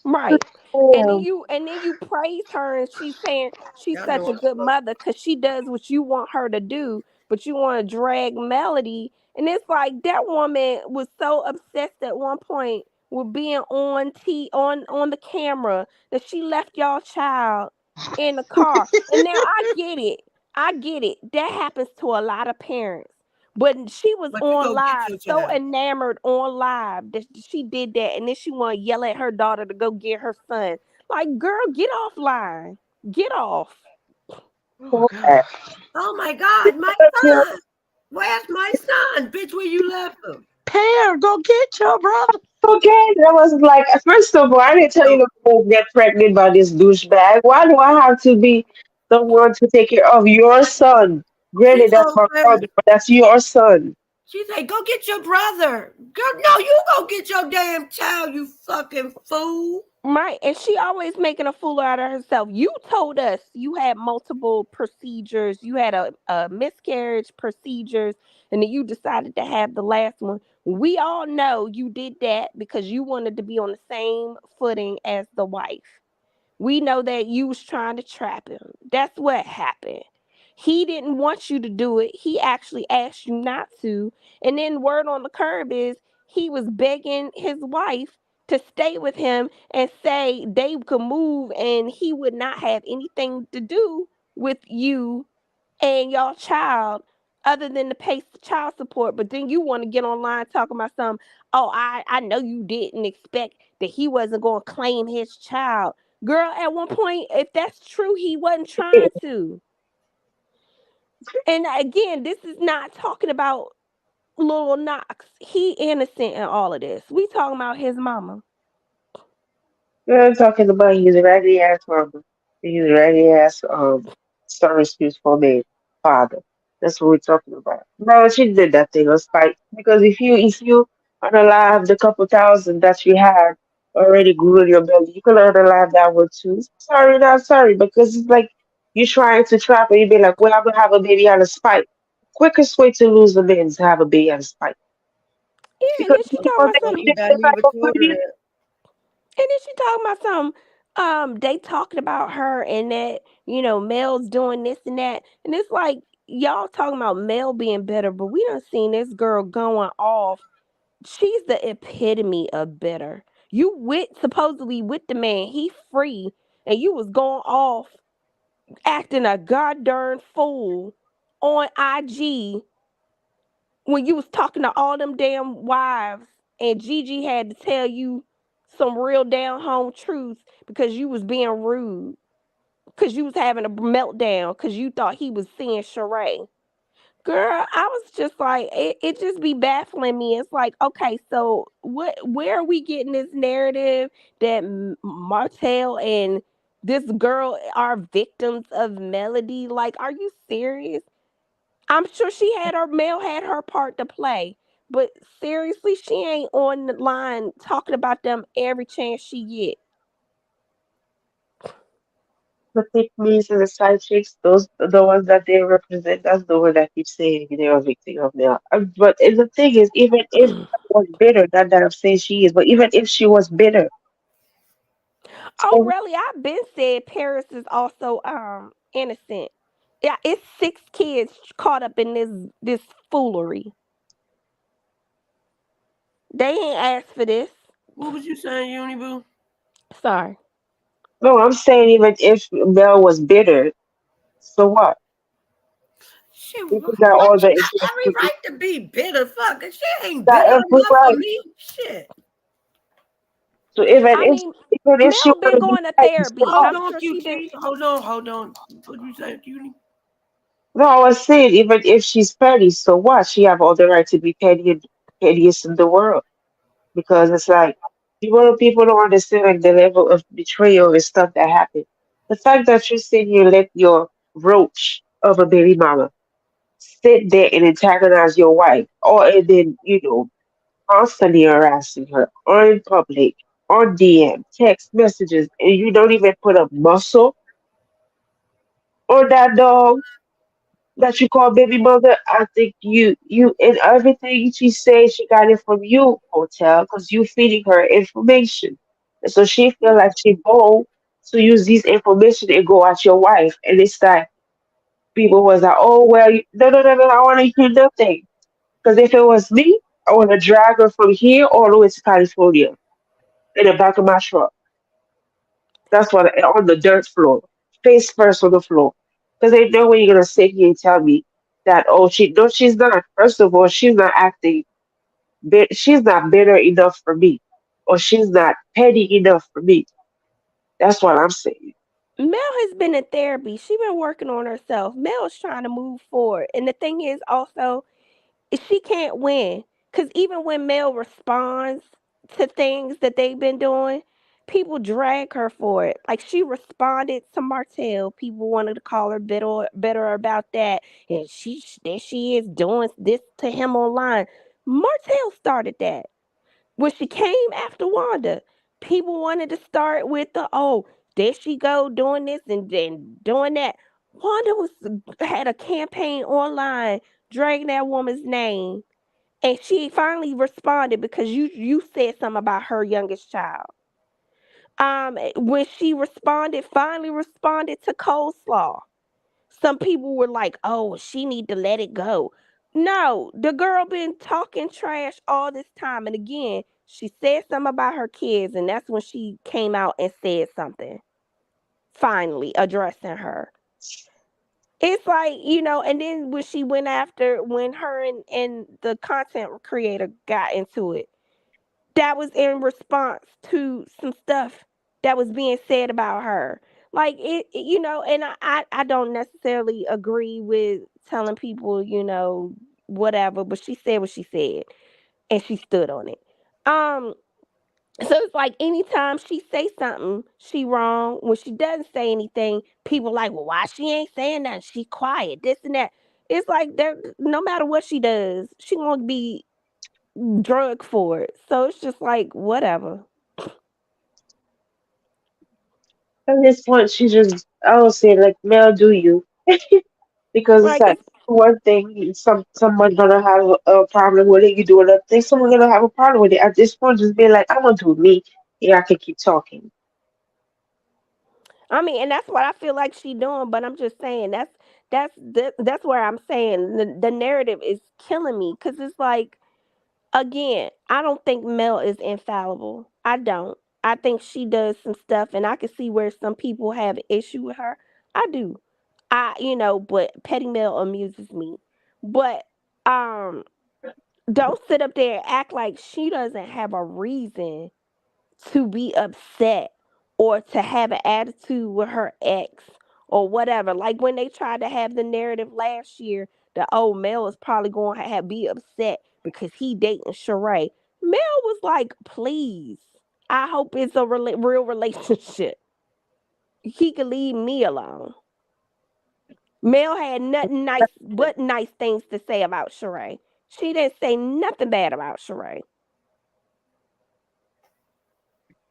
Right. Damn. And then you praise her and she's saying she's Y'all such know a I'm good fuck. mother because she does what you want her to do, but you want to drag Melody. And it's like that woman was so obsessed at one point with being on the camera that she left y'all child in the car. And now I get it. I get it. That happens to a lot of parents. But she was But you on go get live, your so child. enamored on live that she did that, and then she want to yell at her daughter to go get her son. Like, girl, get off line, get off. oh So god. bad. Oh my God, my Kill son. Where's my son? Bitch, where you left him? Pear, go get your brother. Okay, that was like, first of all, I didn't tell you So to go get pregnant by this douchebag. Why do I have to be the one to take care of your son? she Granted, that's told my her, brother, but that's your son. she said, go get your brother. Girl, no, you go get your damn child, you fucking fool. Right, and she always making a fool out of herself. You told us you had multiple procedures, you had a miscarriage procedures, and then you decided to have the last one. We all know you did that because you wanted to be on the same footing as the wife. We know that you was trying to trap him. That's what happened. He didn't want you to do it. He actually asked you not to. And then word on the curb is he was begging his wife to stay with him and say they could move and he would not have anything to do with you and your child other than to pay child support. But then you want to get online talking about something. Oh, I know you didn't expect that he wasn't going to claim his child. Girl, at one point, if that's true, he wasn't trying to. And again, this is not talking about little Knox. He innocent in all of this. We talking about his mama. We're talking about his raggedy ass mama. His raggedy ass sorry excuse for me father. That's what we're talking about. No, she did that thing on spite. Because if you unalive the couple thousand that you had already grew in your belly, you could unalive that one too. Sorry, not sorry, because it's like you trying to trap and you be like, well, I'm gonna have a baby out of spite. Quickest way to lose a man is to have a baby out of spite. Yeah, and Because then she you talking know about that Well, some. you shit got is me like a recorded it. And then she talking about some. They talking about her and that Mel's doing this and that, and it's like y'all talking about Mel being better, but we done seen this girl going off. She's the epitome of bitter. You supposedly with the man, he free, and you was going off acting a god darn fool on IG when you was talking to all them damn wives, and Gigi had to tell you some real down home truths because you was being rude, because you was having a meltdown because you thought he was seeing Sheree. Girl, I was just like, it just be baffling me. It's like, okay, so where are we getting this narrative that Martell and this girl are victims of Melody? Like, are you serious? I'm sure Mel had her part to play, but seriously, she ain't on the line talking about them every chance she get. the pick me's and the side chicks, those the ones that they represent, that's the one that keep saying they're a victim of now. But the thing is, even if I was bitter, not that I'm saying she is, but even if she was bitter, Oh, so really? I've been said Paris is also innocent. Yeah, it's 6 kids caught up in this foolery. They ain't asked for this. What was you saying, Uniboo? Sorry. no, I'm saying even if Mel was bitter, so what? Shit, If what? you got all She the got every information, right to be bitter. Fuck, she ain't got bitter every enough for right. me. Shit. So even I if mean, even if she Mel been wanna be going to petty, so therapy. what? Hold I'm on, sure she been. QT. Hold on. What you saying, Cutie? No, I was saying even if she's petty, so what? She have all the right to be petty and pettiest in the world. Because it's like people don't understand like the level of betrayal and stuff that happened. The fact that you sit here and let your roach of a baby mama sit there and antagonize your wife, or and then constantly harassing her, or in public, on DM, text messages, and you don't even put a muscle on that dog that you call baby mother. I think you and everything she says she got it from you, hotel, because you feeding her information. And so she feel like she bold to use these information and go at your wife. And it's like people was like, oh well, no, I want to hear nothing. Because if it was me, I want to drag her from here all the way to California in the back of my truck. That's what on the dirt floor, face first on the floor. Because ain't no way you're gonna sit here and tell me that no, she's not. First of all, she's not acting she's not bitter enough for me. Or she's not petty enough for me. That's what I'm saying. Mel has been in therapy. She been working on herself. Mel is trying to move forward. And the thing is also, is she can't win. Because even when Mel responds to things that they've been doing, people drag her for it. Like she responded to Martell. People wanted to call her bitter about that. And there she is doing this to him online. Martell started that. When she came after Wanda, people wanted to start with the there she go doing this and then doing that. Wanda was had a campaign online dragging that woman's name, and she finally responded because you said something about her youngest child. When she finally responded to coleslaw, some people were like, "Oh, she need to let it go." No, the girl been talking trash all this time, and again, she said something about her kids, and that's when she came out and said something. Finally, addressing her. It's like, and then when she went after when her and the content creator got into it, that was in response to some stuff that was being said about her. Like and I don't necessarily agree with telling people, whatever, but she said what she said and she stood on it. Um, so it's like anytime she say something, she wrong. When she doesn't say anything, people like, well, why she ain't saying nothing? She quiet, this and that. It's like there, no matter what she does, she gonna be drug for it. So it's just like whatever. At this point, she just, I would say, like, Mel, do you? Because it's Like like it's one thing, someone gonna have a problem with it. You do another thing, someone gonna have a problem with it. At this point, just be like, I'm gonna do me. Yeah, I can keep talking. I mean, and that's what I feel like she doing. But I'm just saying that's where I'm saying the narrative is killing me because it's like again, I don't think Mel is infallible. I don't. I think she does some stuff, and I can see where some people have an issue with her. I do. But Petty Mel amuses me. But um, don't sit up there and act like she doesn't have a reason to be upset or to have an attitude with her ex or whatever. Like when they tried to have the narrative last year that Mel is probably going to be upset because he dating Sheree. Mel was like, please, I hope it's a real relationship. He could leave me alone. Mel had nothing nice but nice things to say about Sheree. She didn't say nothing bad about Sheree.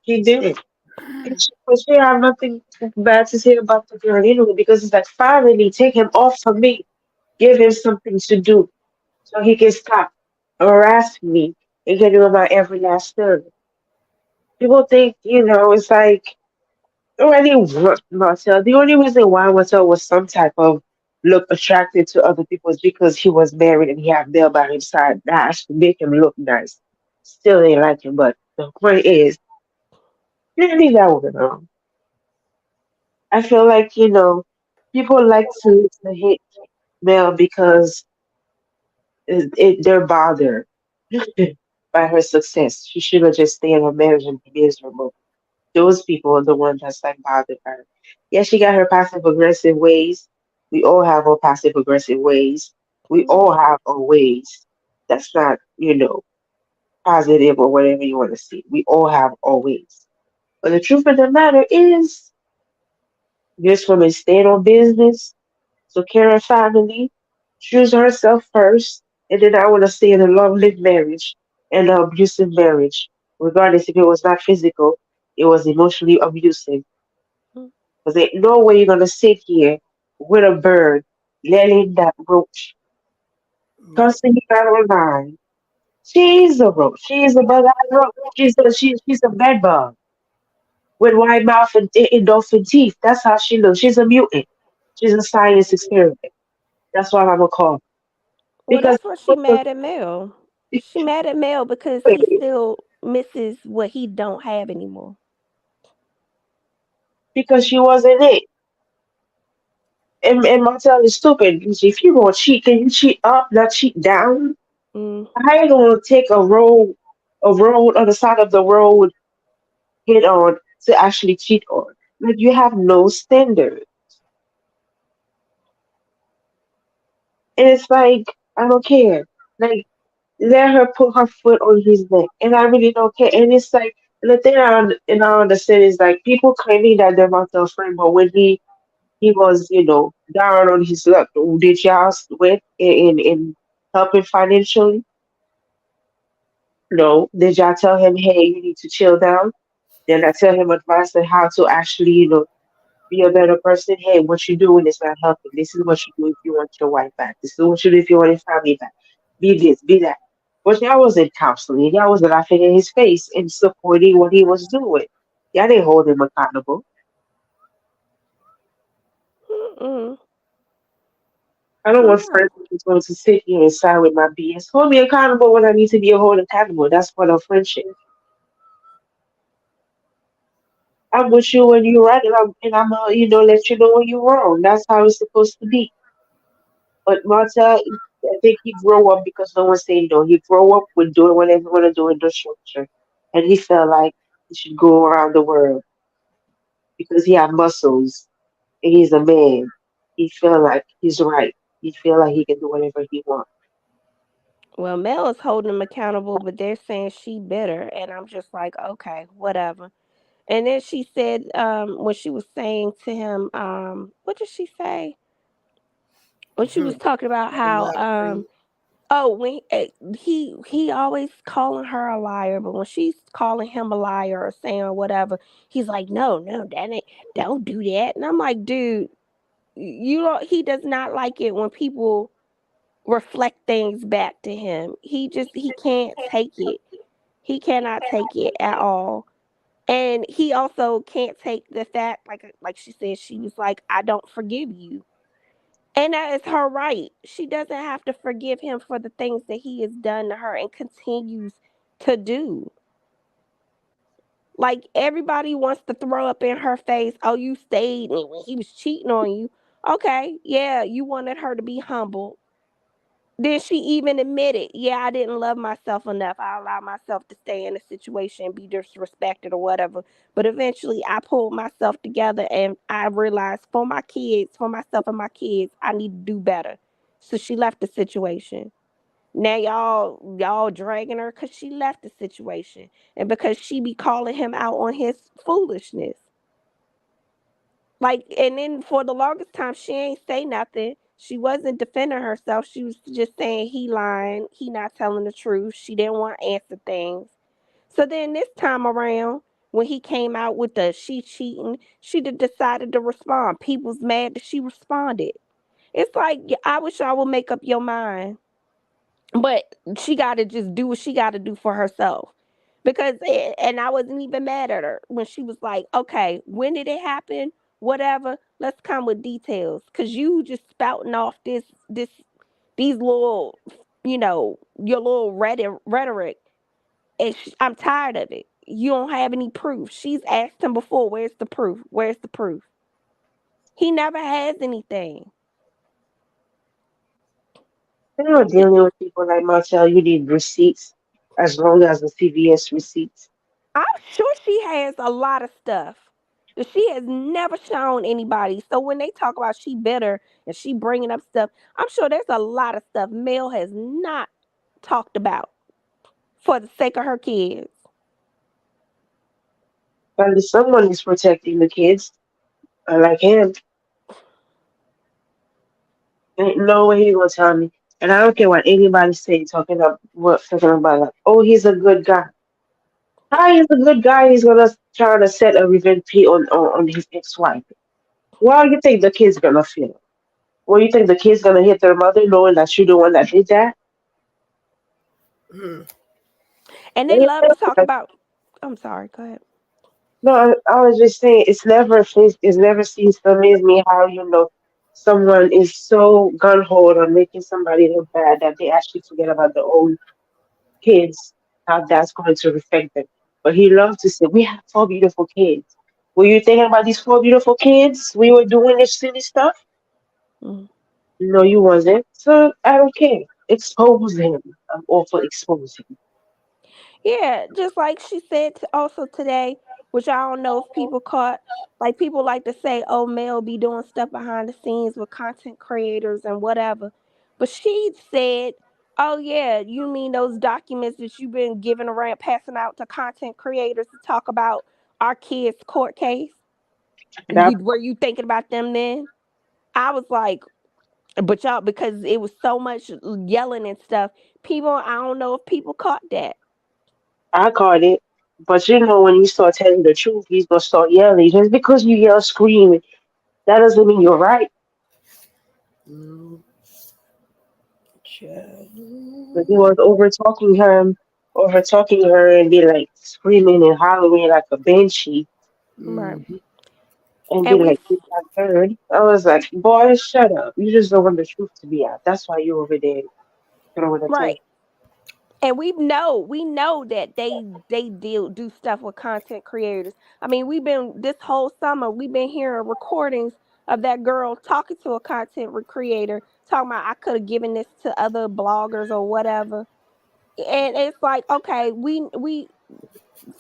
She did it. And she have nothing bad to say about the girl anyway, because it's like, finally, take him off of me. Give him something to do so he can stop harassing me and getting on my every last nerve. People think, it's like, already Marcel. The only reason why Marcel was some type of look attractive to other people is because he was married and he had Bill by his side. That actually make him look nice. Still ain't like him, but the point is, you didn't leave that woman alone. I feel like, people like to hate Mel because they're bothered by her success. She should have just stayed in her marriage and be miserable. Those people are the ones that's like bothered her. Yeah, she got her passive aggressive ways. We all have our passive aggressive ways. We all have our ways. That's not, positive or whatever you want to see. We all have our ways. But the truth of the matter is, this woman stayed on business, took care of family, choose herself first, and then I want to stay in a long-lived marriage and an abusive marriage, regardless if it was not physical, it was emotionally abusive. Because ain't no way you're gonna sit here with a bird, letting that roach cussing you out online. She's a roach. She's a bug eyed roach. She's a bed bug with wide mouth and dolphin teeth. That's how she looks. She's a mutant. She's a science experiment. That's what I'm gonna call her. Well, Because that's why she mad at Mel. She mad at Mel because he still misses what he don't have anymore. because she wasn't it. And Martell is stupid. Because if you gonna cheat, can you cheat up, not cheat down? Mm. How you gonna take a road on the side of the road hit on to actually cheat on? Like you have no standard. And it's like, I don't care. Like let her put her foot on his neck, and I really don't care. And it's like the thing and I understand is like people claiming that they're not their friend, but when he was, down on his luck, did y'all went in help him financially? No. Did y'all tell him, hey, you need to chill down? Then I tell him advice on how to actually, be a better person. Hey, what you doing is not helping. This is what you do if you want your wife back. This is what you do if you want your family back. Be this, be that. But y'all wasn't counseling. Y'all was laughing in his face and supporting what he was doing. Y'all didn't hold him accountable. Mm-mm. I don't want No. friends who's going to sit here and side with my BS. Hold me accountable when I need to be held accountable. That's part of friendship. I'm with you when you're right, and I'm let you know when you're wrong. That's how it's supposed to be. But Martha, I think he grew up because no one said no. He grew up with doing whatever he want to do in the structure, and he felt like he should go around the world because he had muscles and he's a man. He felt like he's right. He feel like he can do whatever he wants. Well, Mel is holding him accountable, but they're saying she bitter, and I'm just like, okay, whatever. And then she said, when she was saying to him, what did she say? When she was talking about I'm how, not free. oh, when he always calling her a liar, but when she's calling him a liar or saying whatever, he's like, no, no, that ain't, don't do that. And I'm like, dude, you don't. He does not like it when people reflect things back to him. He can't take it. He cannot take it at all. And he also can't take the fact, like she said, she was like, I don't forgive you. And that is her right. She doesn't have to forgive him for the things that he has done to her and continues to do. Like everybody wants to throw up in her face, oh, you stayed and when he was cheating on you. Okay, yeah, you wanted her to be humble. Then she even admitted, yeah, I didn't love myself enough. I allowed myself to stay in a situation and be disrespected or whatever. But eventually I pulled myself together and I realized for my kids, for myself and my kids, I need to do better. So she left the situation. Now y'all dragging her because she left the situation and because she be calling him out on his foolishness. Like, and then for the longest time, she ain't say nothing. She wasn't defending herself. She was just saying he lying, he not telling the truth. She didn't want to answer things. So then this time around, when he came out with the she cheating, she decided to respond. People's mad that she responded. It's like I wish I would make up your mind. But she got to just do what she got to do for herself. And I wasn't even mad at her when she was like, okay, when did it happen? Whatever. Let's come with details. Cause you just spouting off these little, your little rhetoric. And I'm tired of it. You don't have any proof. She's asked him before, where's the proof? Where's the proof? He never has anything. Dealing with people like Marcel, you need receipts as long as the CVS receipts. I'm sure she has a lot of stuff that she has never shown anybody. So when they talk about she bitter and she bringing up stuff, I'm sure there's a lot of stuff Mel has not talked about for the sake of her kids. And someone is protecting the kids, like him. Ain't no way he gonna tell me. And I don't care what anybody say, talking about like, oh, he's a good guy. How he's a good guy? He's gonna try to set a revenge plea on his ex-wife. Well, you think the kid's gonna feel? Well, you think the kid's gonna hit their mother knowing that you're the one that did that? Hmm. And they They love to feel talk like- about, I'm sorry, go ahead. No, I was just saying it's never ceased to amaze me how someone is so gun ho on making somebody look bad that they actually forget about their own kids, how that's going to affect them. But he loved to say, we have four beautiful kids. Were you thinking about these four beautiful kids? We were doing this silly stuff? Mm. No, you wasn't. So I don't care. Expose him. I'm all for exposing. Yeah, just like she said also today, which I don't know if people caught. Like people like to say, "Oh, Mel be doing stuff behind the scenes with content creators and whatever," but she said, Oh yeah, you mean those documents that you've been giving around, passing out to content creators to talk about our kids' court case? That Were you thinking about them then? I was like, but y'all, because it was so much yelling and stuff. People, I don't know if people caught that. I caught it. But you know, when you start telling the truth, he's gonna start yelling. Just because you yell, scream, that doesn't mean you're right. Mm, But he child. was over talking him, over talking her, and be like screaming and hollering like a banshee, Right. Mm. and be And we like, "You got heard." I was like, "Boy, shut up! You just don't want the truth to be out. That's why you over there throwing a right. tank." And we know that they do stuff with content creators. I mean, we've been this whole summer we've been hearing recordings of that girl talking to a creator, talking about I could have given this to other bloggers or whatever. And it's like, okay, we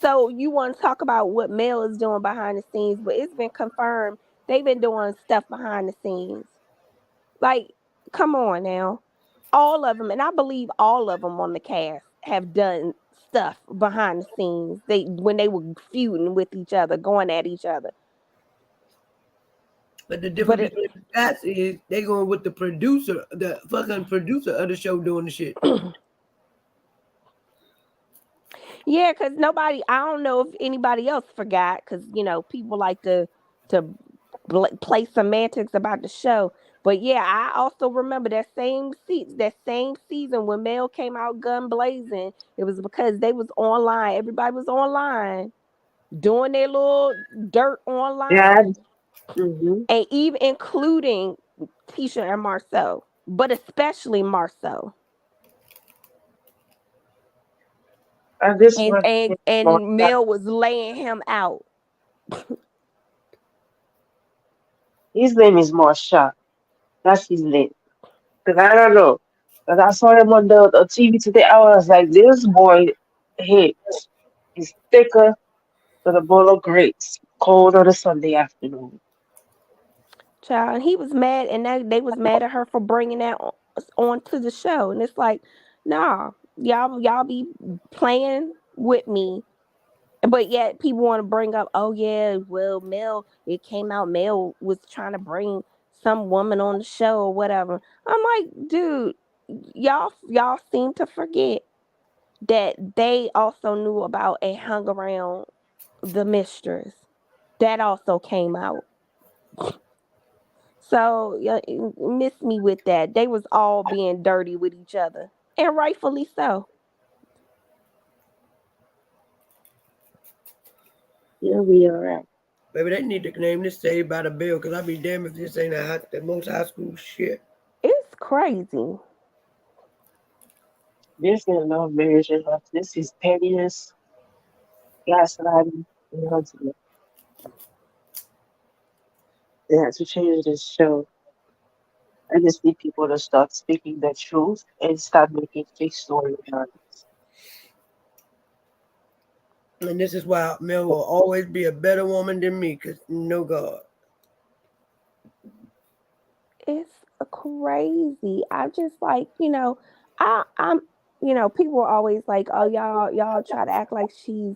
so you want to talk about what Mel is doing behind the scenes, but it's been confirmed they've been doing stuff behind the scenes. Like, come on now. All of them, and I believe all of them on the cast have done stuff behind the scenes. They when they were feuding with each other, going at each other. But the But difference between the cats is they going with the producer, the fucking producer of the show doing the shit. yeah, because nobody, I don't know if anybody else forgot, because people like to play semantics about the show. But yeah, I also remember that same season when Mel came out gun blazing. It was because they was online. Everybody was online doing their little dirt Yeah. online, Mm-hmm. and even including Tisha and Marceau, but especially Marceau. And this And one, and and Mel was laying him out. his name is Marsha. That's his name. Cause I don't know. Cause I saw him on the TV today. I was like, this boy hit is thicker than a bowl of grapes, cold on a Sunday afternoon. Child, and he was mad, and they was mad at her for bringing that onto the show. And it's like, nah, y'all be playing with me, but yet people want to bring up, oh yeah, well, Mel, it came out Mel was trying to bring some woman on the show or whatever. I'm like, dude, y'all seem to forget that they also knew about and hung around the mistress. That also came out. So yeah, miss me with that. They was all being dirty with each other, and rightfully so. Yeah, we are right. Baby, they need to name this Saved by the Bell because I'd be damned if this ain't the most high school shit. It's crazy. This is love marriage and love. This is pettiness, gaslighting, and husband. They had to change this show. I just need people to start speaking the truth and stop making fake storylines. And this is why Mel will always be a better woman than me because no God. It's crazy. I just like, I'm people are always like, oh, y'all try to act like she's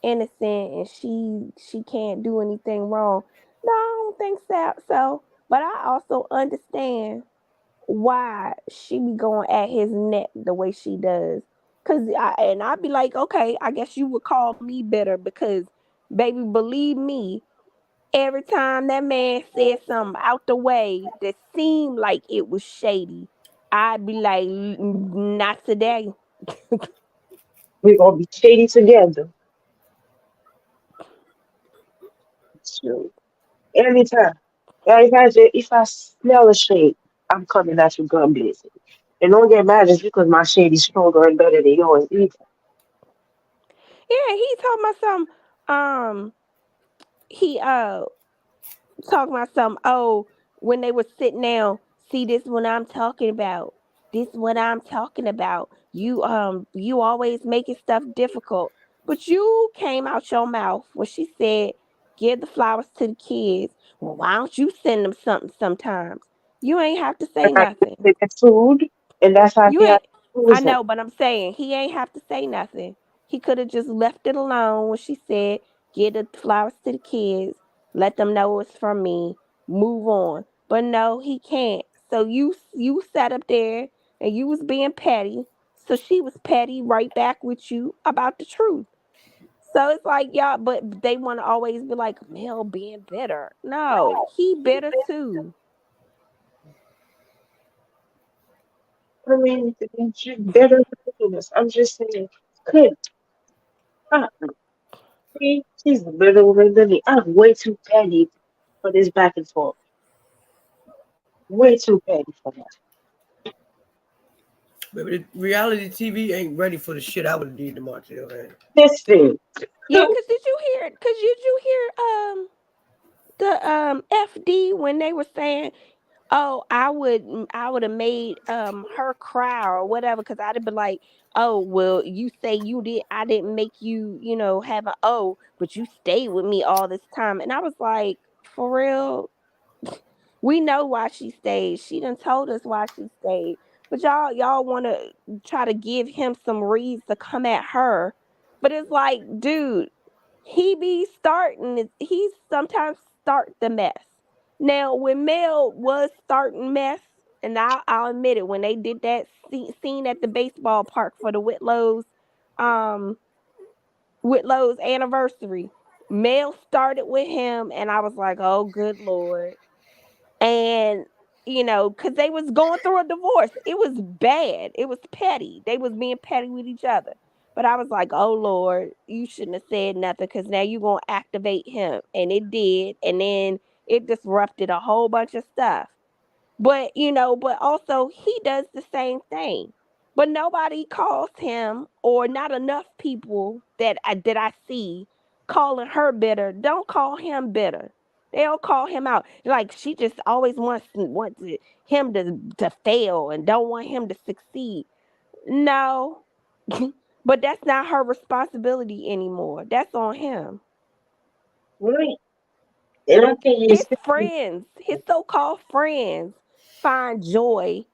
innocent and she can't do anything wrong. No, I don't think so. But I also understand why she be going at his neck the way she does. I'd be like, okay, I guess you would call me bitter because, baby, believe me, every time that man said something out the way that seemed like it was shady, I'd be like, Not today." We're gonna be shady together. So every time. If I smell a shade, I'm coming at you gun blazing. And don't get mad just because my shade is stronger and better than yours either. Yeah, he told my son, he talking about some, oh, when they were sitting down, see, this what I'm talking about, this what I'm talking about, you always making stuff difficult, but you came out your mouth when she said give the flowers to the kids. Well, why don't you send them something sometimes? You ain't have to And say I nothing. get the food, and that's how You he had ain't. to I choose him. know, but I'm saying he ain't have to say nothing. He could have just left it alone when she said, "Get the flowers to the kids, let them know it's from me, move on." But no, he can't. So you sat up there and you was being petty. So she was petty right back with you about the truth. So it's like y'all, but they want to always be like Mel being bitter. No, he bitter too. I mean, it's just better ridiculous. I'm just saying, good God, she's better than me. I'm way too petty for this back and forth. Way too petty for that. Baby, the reality TV ain't ready for the shit I would have did to Martell. Man. Listen, Yeah, cause did you hear? Cause did you hear? The FD when they were saying, "Oh, I would have made her cry or whatever," because I'd have been like, "Oh, well, you say you did, I didn't make you, have an O, but you stayed with me all this time," and I was like, "For real." We know why she stayed. She done told us why she stayed. But y'all want to try to give him some reasons to come at her. But it's like, dude, he sometimes start the mess. Now, when Mel was starting mess, and I'll admit it, when they did that scene at the baseball park for the um, Whitlow's anniversary, Mel started with him, and I was like, oh, good Lord. And because they was going through a divorce, it was bad, it was petty, they was being petty with each other. But I was like, oh Lord, you shouldn't have said nothing, because now you're gonna activate him. And it did, and then it disrupted a whole bunch of stuff. But also he does the same thing. But nobody calls him, or not enough people that I see calling her bitter. Don't call him bitter. They don't call him out. Like, she just always him to fail and don't want him to succeed. No. But that's not her responsibility anymore. That's on him. right? And I think you His so-called friends, find joy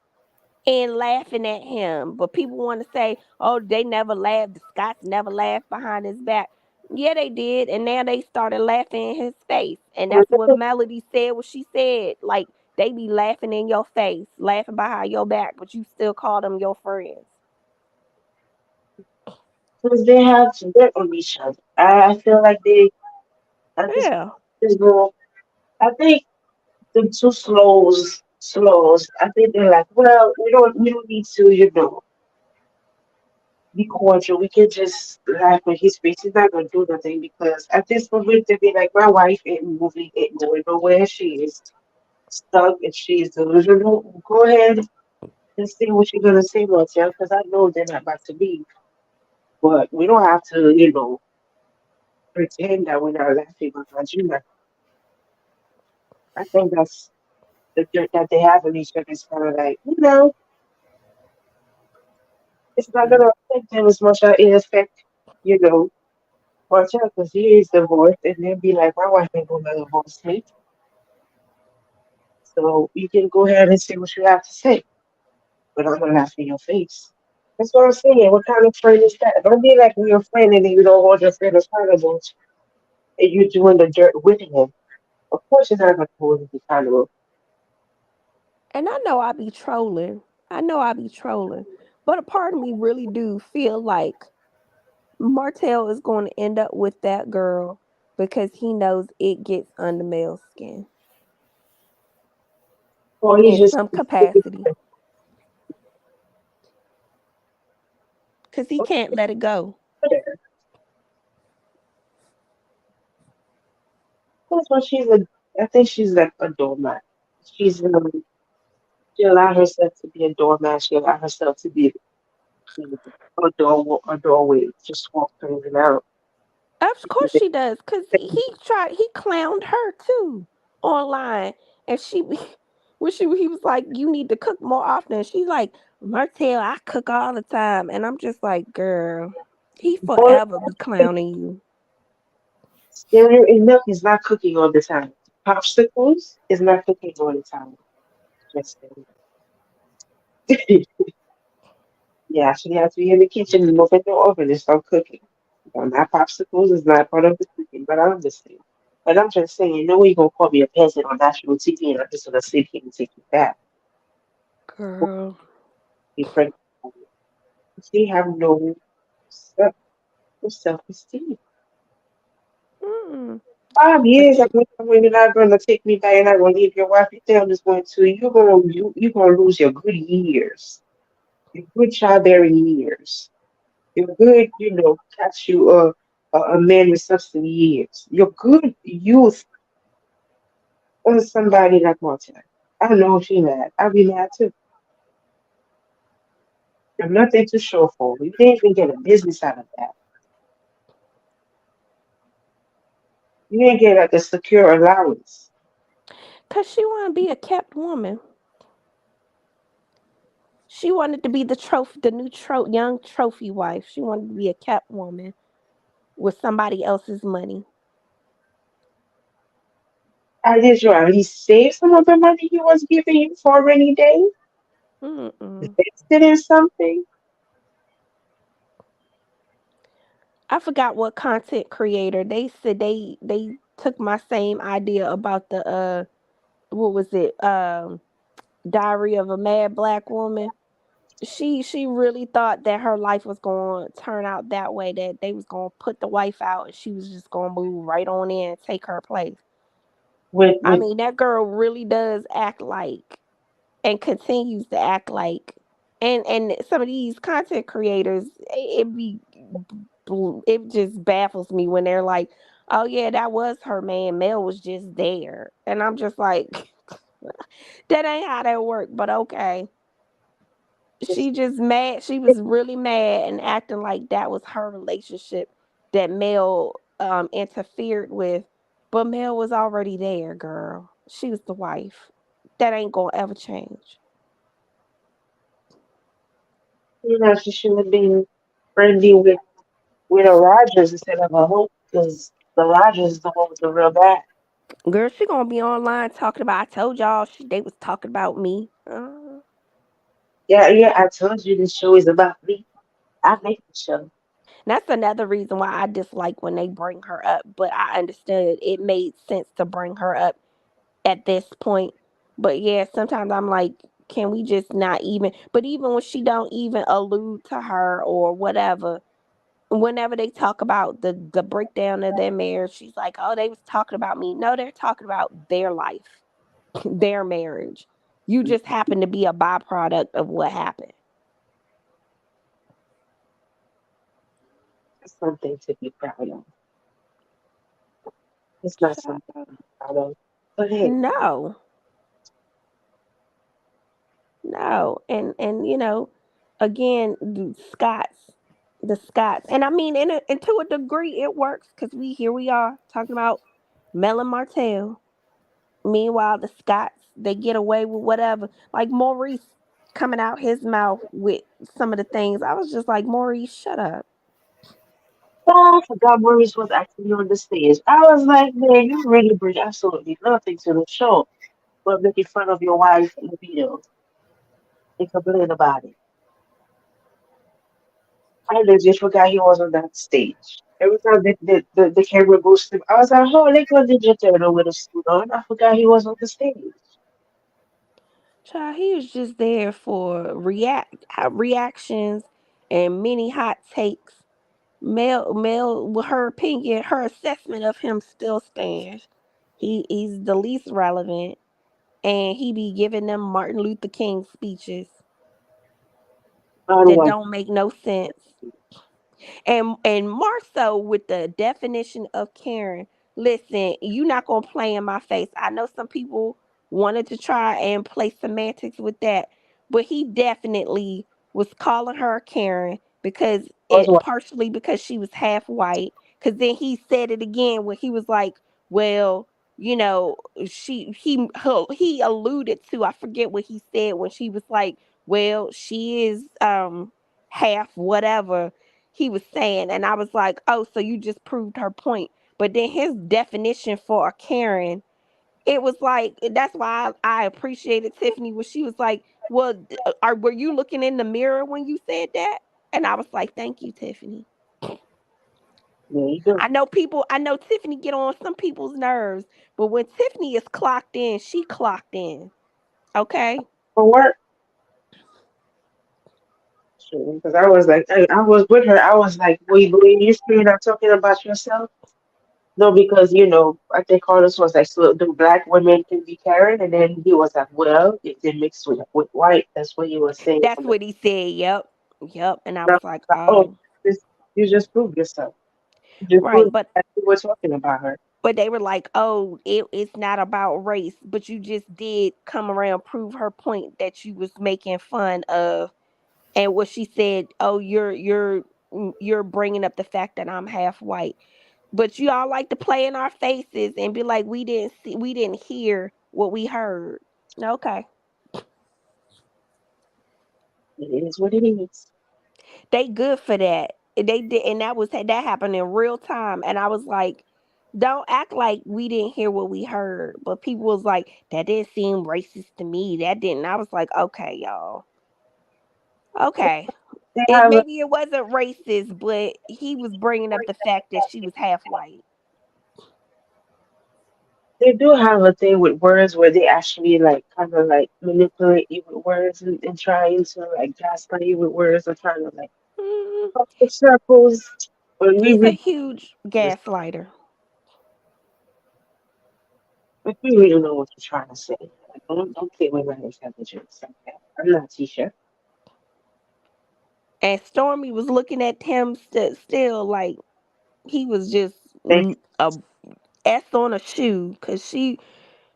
and laughing at him. But people want to say, oh, they never laughed. The Scots never laughed behind his back. Yeah, they did. And now they started laughing in his face. And that's what Melody said, what she said. Like, they be laughing in your face, laughing behind your back, but you still call them your friends. because they have to work on each other. I feel like they at Yeah. this go. I think the two slows. I think they're like, well, we don't need to, be cordial. We can just laugh in his face. He's not gonna do nothing because at this moment they be like, my wife ain't moving, ain't going nowhere. She is stuck and she is delusional. Go ahead and see what you're gonna say, Marcia, because I know they're not about to leave. But we don't have to, pretend that we're not laughing about you. I think that's the dirt that they have in each other is kind of like, it's not gonna affect them as much as it affect, you know, Marcia, because he is divorced, and then be like, my wife ain't gonna divorce me. So you can go ahead and say what you have to say, but I'm gonna laugh in your face. That's what I'm saying. What kind of friend is that? Don't be like we're a friend and then you don't hold your friend accountable and you're doing the dirt with him. Of course, you're not gonna hold him accountable. And I know I be trolling. I know I be trolling. But a part of me really do feel like Martell is going to end up with that girl because he knows it gets under Mel's skin Or in he's just some capacity, because he can't let it go. that's what she's a. I think she's like a doormat. She's she allowed herself to be a doormat. She allowed herself to be a doorway, just walk through and out. Of course she does, because he clowned her too online. And when he was like, you need to cook more often. And she's like, Martell, I cook all the time. And I'm just like, girl, he Boy, forever be clowning you. cereal and milk is not cooking all the time. Popsicles is not cooking all the time. Just yeah, she has to be in the kitchen and open the oven and start cooking. Not popsicles is not part of the cooking, but I understand. But I'm just saying, no way you're gonna call me a peasant on national TV and I'm just gonna sit here and take you back. Girl. Be pregnant. She have no self no self-esteem. Mm. 5 years, But I'm when you're not gonna take me back and I'm gonna leave your wife. You think I'm just going to you're gonna lose your good years, your good childbearing years. Your good, catch you a man with substance years. Your good youth on somebody like Martin. I don't know if she mad. I'll be mad too. There's nothing to show for. You didn't even get a business out of that. You didn't get like a secure allowance. cause she wanna be a kept woman. She wanted to be the trophy, the new young trophy wife. She wanted to be a kept woman with somebody else's money. I did you at least save some of the money he was giving you for a rainy day? Mm-mm. Invested in something? I forgot what content creator they said they took my same idea about the what was it Diary of a Mad Black Woman. She really thought that her life was going to turn out that way, that they was going to put the wife out and she was just going to move right on in and take her place. I With mean, that girl really does act like and continues to act like, and some of these content creators, it just baffles me when they're like, oh yeah, that was her man, Mel was just there, and I'm just like, that ain't how that worked, but okay. this She just mad, she was really mad and acting like that was her relationship that Mel interfered with, but Mel was already there, girl. She was the wife. That ain't gonna ever change. she should have been friendly with a Rogers instead of a Hope because the Rogers is the one with the real bad. Girl, she gonna be online talking about. I told y'all they was talking about me. Yeah, yeah, I told you this show is about me. I make the show. That's another reason why I dislike when they bring her up. But I understood it made sense to bring her up at this point. But yeah, sometimes I'm like, can we just not even? But even when she don't even allude to her or whatever, whenever they talk about the breakdown of their marriage, she's like, oh, they was talking about me. No, they're talking about their life, their marriage. You just happen to be a byproduct of what happened. It's something to be proud of. It's not Child, something to be proud of. But hey, no, no, and again, the Scots, and I mean, and to a degree, it works because we are talking about Mel and Martell. Meanwhile, the Scots, they get away with whatever. Like Maurice coming out his mouth with some of the things, I was just like, Maurice, shut up. I forgot Maurice was actually on the stage. I was like, man, you really bring absolutely nothing to the show but making fun of your wife, and complain about it. I legit forgot he was on that stage. Every time the camera goes to him, I was like, oh, look what Ninja Turtle with a suit on. I forgot he was on the stage. Child, he was just there for reactions and many hot takes. Mel, with her opinion, her assessment of him still stands. He's the least relevant, and he be giving them Martin Luther King speeches On that what? don't make no sense. And more so with the definition of Karen. Listen, you not gonna play in my face. I know some people wanted to try and play semantics with that, but he definitely was calling her Karen because Was it what? partially because she was half white. Because then he said it again when he was like, "Well, you know, he alluded to, I forget what he said when she was like, well, she is half whatever he was saying, and I was like, oh, so you just proved her point. But then his definition for a Karen it was like that's why I appreciated Tiffany when she was like, "Well, were you looking in the mirror when you said that?" And I was like, "Thank you, Tiffany." There you go. I know Tiffany get on some people's nerves, but when Tiffany is clocked in, she clocked in. Okay? For work, because I was like, I was with her. I was like, wait, wait, you still not talking about yourself? No, because I think Carlos was like, so the black women can be carried, and then he was like, well, if they mix with white, that's what he was saying. That's what he said. Yep. Yep. And I And I was was like, like, oh, "Oh, this, you just proved yourself. You just right." proved that we were talking about her. But they were like, "Oh, it's not about race, but you just did come around prove her point that you was making fun of." And what she said, "Oh, you're bringing up the fact that I'm half white." But you all like to play in our faces and be like, we didn't hear what we heard. Okay. It is what it is. They good for that. They did, and that happened in real time. And I was like, don't act like we didn't hear what we heard. But people was like, that didn't seem racist to me. That didn't. I was like, okay, y'all. Okay. They It have a, maybe it wasn't racist, but he was bringing up the fact that she was half white. they do have a thing with words where they actually like kind of like manipulate you with words and trying to like gaslight you with words or trying to like Mhm. talk in circles. When we He's a really, huge gaslighter. if we really know what you're trying to say, like, don't play with my intelligence like that. I'm not Tisha. And Stormy was looking at him still like he was just Thank a S on a shoe because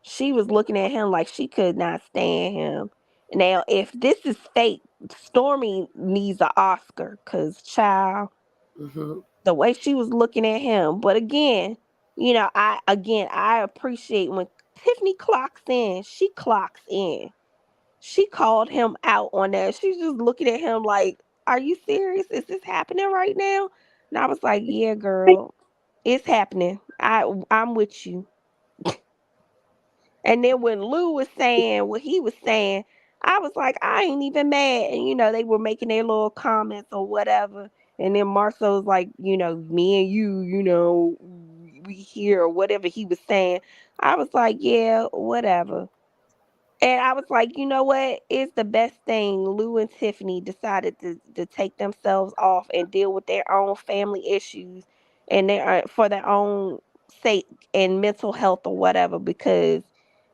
she was looking at him like she could not stand him. Now, if this is fake, Stormy needs an Oscar because child, Hmm. the way she was looking at him. But again, I appreciate when Tiffany clocks in, she clocks in. She called him out on that. She's just looking at him like, "Are you serious? Is this happening right now?" And I was like, "Yeah, you. girl, it's happening. I'm with you." And then when Lou was saying what he was saying, I was like, I ain't even mad. And they were making their little comments or whatever. And then Marcel's like, me and you, we here or whatever he was saying. I was like, yeah, whatever. And I was like, you know what? It's the best thing. Lou and Tiffany decided to take themselves off and deal with their own family issues and for their own sake and mental health or whatever. Because,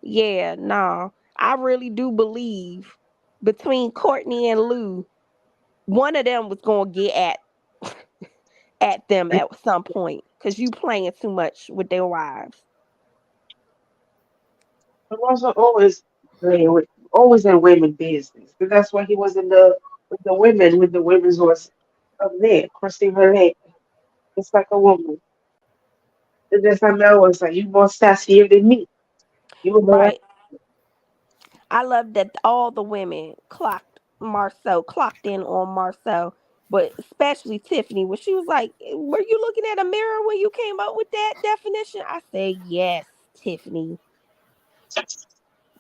yeah, nah, I really do believe between Courtney and Lou, one of them was gonna get at them at some point because you playing too much with their wives. But also always in women business. But that's why he was in with the women's was up there, crossing her leg. It's like a woman. And then somebody was like, you more sassier than me. You were like, Right. I love that all the women clocked in on Marceau, but especially Tiffany when she was like, "Were you looking at a mirror when you came up with that definition?" I said, "Yes, Tiffany."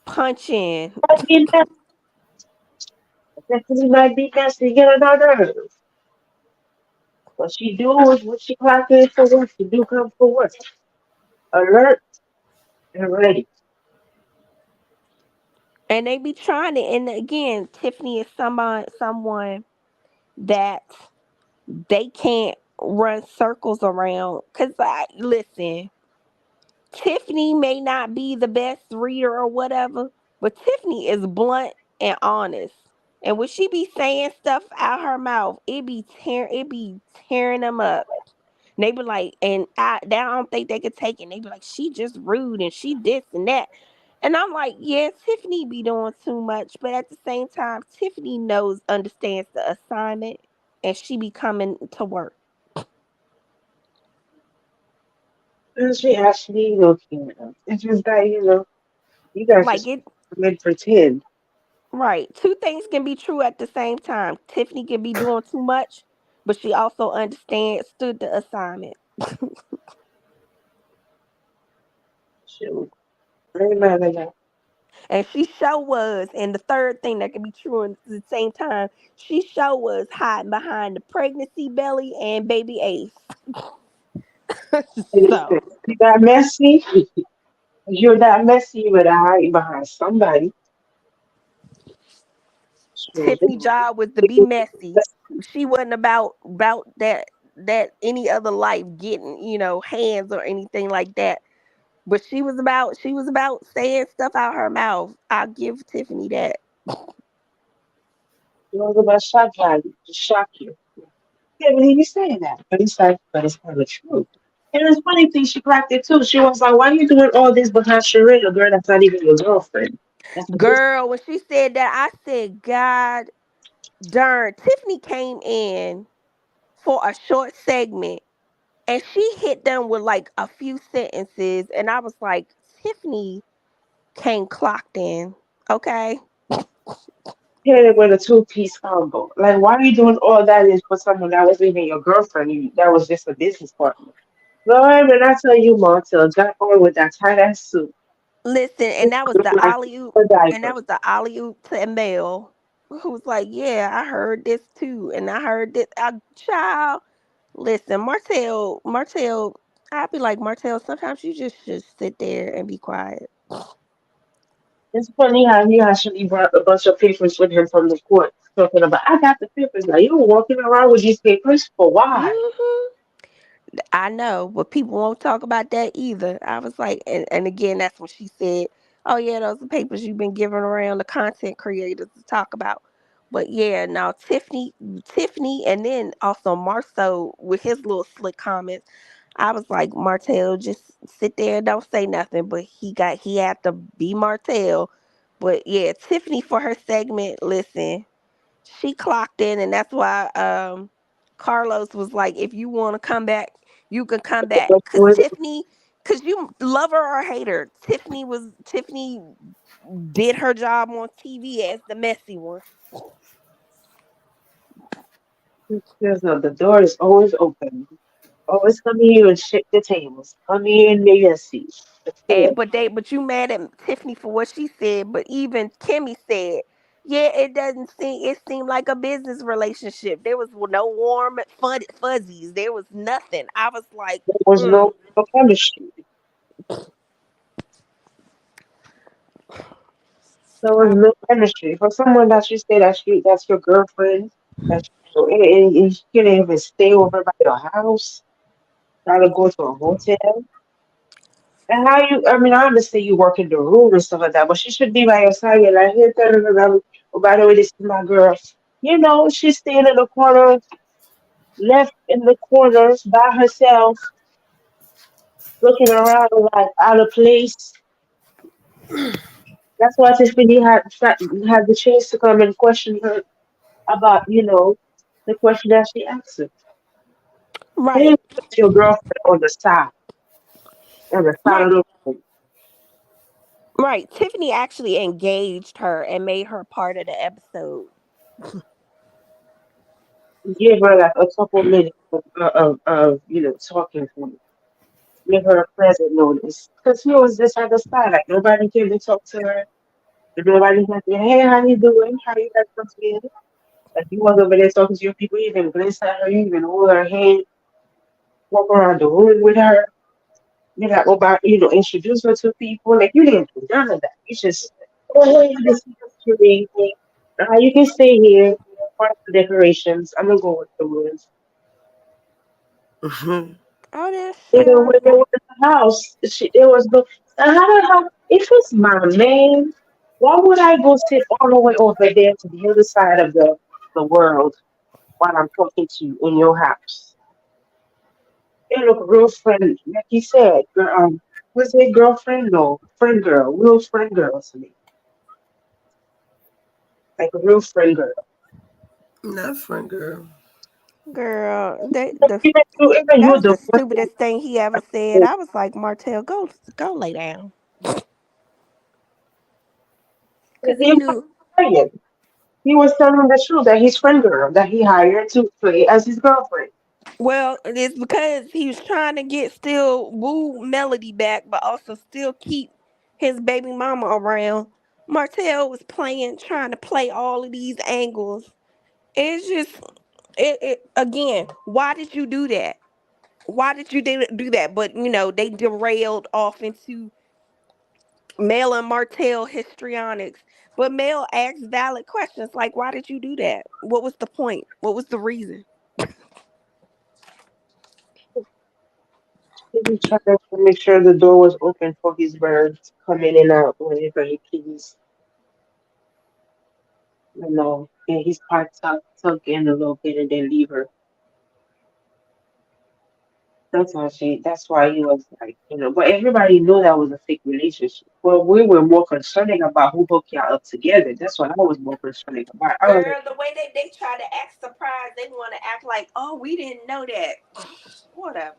Punch in. might be messy. Definitely might be messy, get on her nerves. But she do what she clock in for work. She do come for work. Alert and ready. And they be trying it. And again, Tiffany is someone that they can't run circles around. Cause listen, Tiffany may not be the best reader or whatever, but Tiffany is blunt and honest. And when she be saying stuff out her mouth, it be tearing them up. And they be like, I don't think they could take it. And they be like, she just rude and she this and that. And I'm like, yeah, Tiffany be doing too much, but at the same time, Tiffany understands the assignment, and she be coming to work. And she actually looking at them. It's just that, you guys Like just it, pretend. right? Two things can be true at the same time. Tiffany can be doing too much, but she also understood the assignment. Shoot. I remember that. And she sure was. And the third thing that could be true at the same time, she sure was hiding behind the pregnancy belly and baby Ace. And listen, So you got messy. You're that messy, you would hide behind somebody. So Tiffany job was to be messy. She wasn't about that any other life getting, hands or anything like that. But she was about saying stuff out her mouth. I'll give Tiffany that. it was about shock value to shock you. Can't believe you saying that. But it's like, but it's kind of true. And it's funny thing, she cracked it too. She was like, why you doing all this behind Sheree, a girl that's not even your girlfriend? That's a business. Girl, when she said that, I said, God darn. Tiffany came in for a short segment and she hit them with like a few sentences. And I was like, Tiffany came clocked in. Okay. Hit it with a two-piece combo. Like, why are you doing all that is for someone that wasn't even your girlfriend? That was just a business partner. Lord, when I tell you, Martha got on with that tight ass suit, Listen, it and that was looked the like alley oop, a and that diaper. was the alley oop to Mel, who was like, "Yeah, I heard this too, and I heard this." Child, listen, Martell, I'd be like, Martell. Sometimes you just should sit there and be quiet. It's funny how he actually brought a bunch of papers with him from the court, talking about, I got the papers. Now, you were walking around with these papers for why? Hmm. I know, but people won't talk about that either. I was like, and again, that's when she said, "Oh yeah, those are papers you've been giving around the content creators to talk about." But yeah, now Tiffany, and then also Marceau with his little slick comments. I was like, Martell, just sit there and don't say nothing. But he had to be Martell. But yeah, Tiffany for her segment. Listen, she clocked in, and that's why Carlos was like, if you want to come back, you can come back. But it Cause was Tiffany, cause you love her or hate her, Tiffany did her job on TV as the messy one. because the door is always open. Always come here and shake the tables. Come here and make a seat. That's And it. but you mad at Tiffany for what she said, but even Kimmy said, yeah, it seemed like a business relationship. There was no warm fuzzies. There was nothing. I was like, There was mm. no chemistry. There was I, no chemistry. For someone that you say that's your girlfriend, and she can't even stay over by your house, gotta go to a hotel. And how you, I mean, I understand you work in the room and stuff like that, but she should be by your side. You're like, here, tell her about, oh, by the way, this is my girl. You know, she's staying in the corner, left in the corner by herself, looking around like out of place. That's why Tiffany had the chance to come and question her about, the question that she asked her. And right, then put your girlfriend on the side of right. the room. Right. Tiffany actually engaged her and made her part of the episode. Give her like a couple minutes of talking point. Give her a present notice. Because she was just at the side. Like nobody came to talk to her. Nobody had to, hey, how you doing? How you guys doing? Like you was over there talking to your people, you even glance at her, you even hold her hand, walk around the room with her. You like about, introduce her to people. Like you didn't do none of that. You just, oh, hey, this is Sheree. You can stay here. Part of the decorations. I'm gonna go with the rooms. Mhm. Oh, that's Even sure. when they were in the house, there was no. Now, how the hell? If it's my man, why would I go sit all the way over there to the other side of the world while I'm talking to you in your house? It look real friendly, like you said. Was it girlfriend? No, friend girl, real friend girl to me, like a real friend girl. Not friend girl. Girl, But even that you, was the the stupidest thing he ever said. I was like, Martell, go lay down. Cause he he was knew. lying. He was telling the truth that his friend girl that he hired to play as his girlfriend. Well, it's because he was trying to get still woo Melody back, but also still keep his baby mama around. Martell was playing, trying to play all of these angles. It's just, it again. Why did you do that? Why did you do that? But they derailed off into Mel and Martell histrionics. But Mel asked valid questions like, "Why did you do that? What was the point? What was the reason?" He was trying to make sure the door was open for his birds to come in and out whenever he please, and his part tuck in a little bit and then leave her. That's why he was like. But everybody knew that was a fake relationship. Well, we were more concerned about who hooked y'all up together. That's what I was more concerned about. I was like, Girl, the way they try to act surprised, they want to act like, "Oh, we didn't know that." Whatever.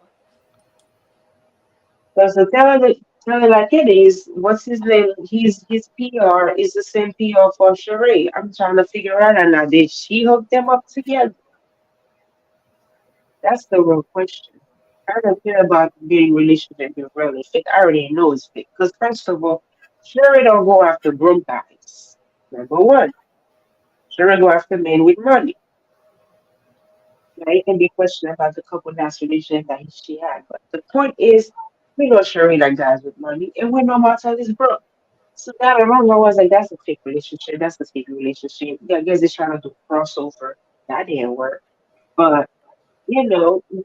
because tell it like it is. What's his name? His PR is the same PR for Sheree. I'm trying to figure out now. Did she hook them up together? That's the real question. I don't care about being relationship being really fake. I already know it's fake. Because first of all, Sheree don't go after broke guys. Number one, Sheree go after men with money. Now it can be questioned about the couple last relationship that she had. But the point is, we know Sheree like guys with money, and we know Martell is broke. So that alone, I was like, that's a fake relationship. That's a fake relationship. Yeah, I guess they're trying to do crossover. That didn't work. But we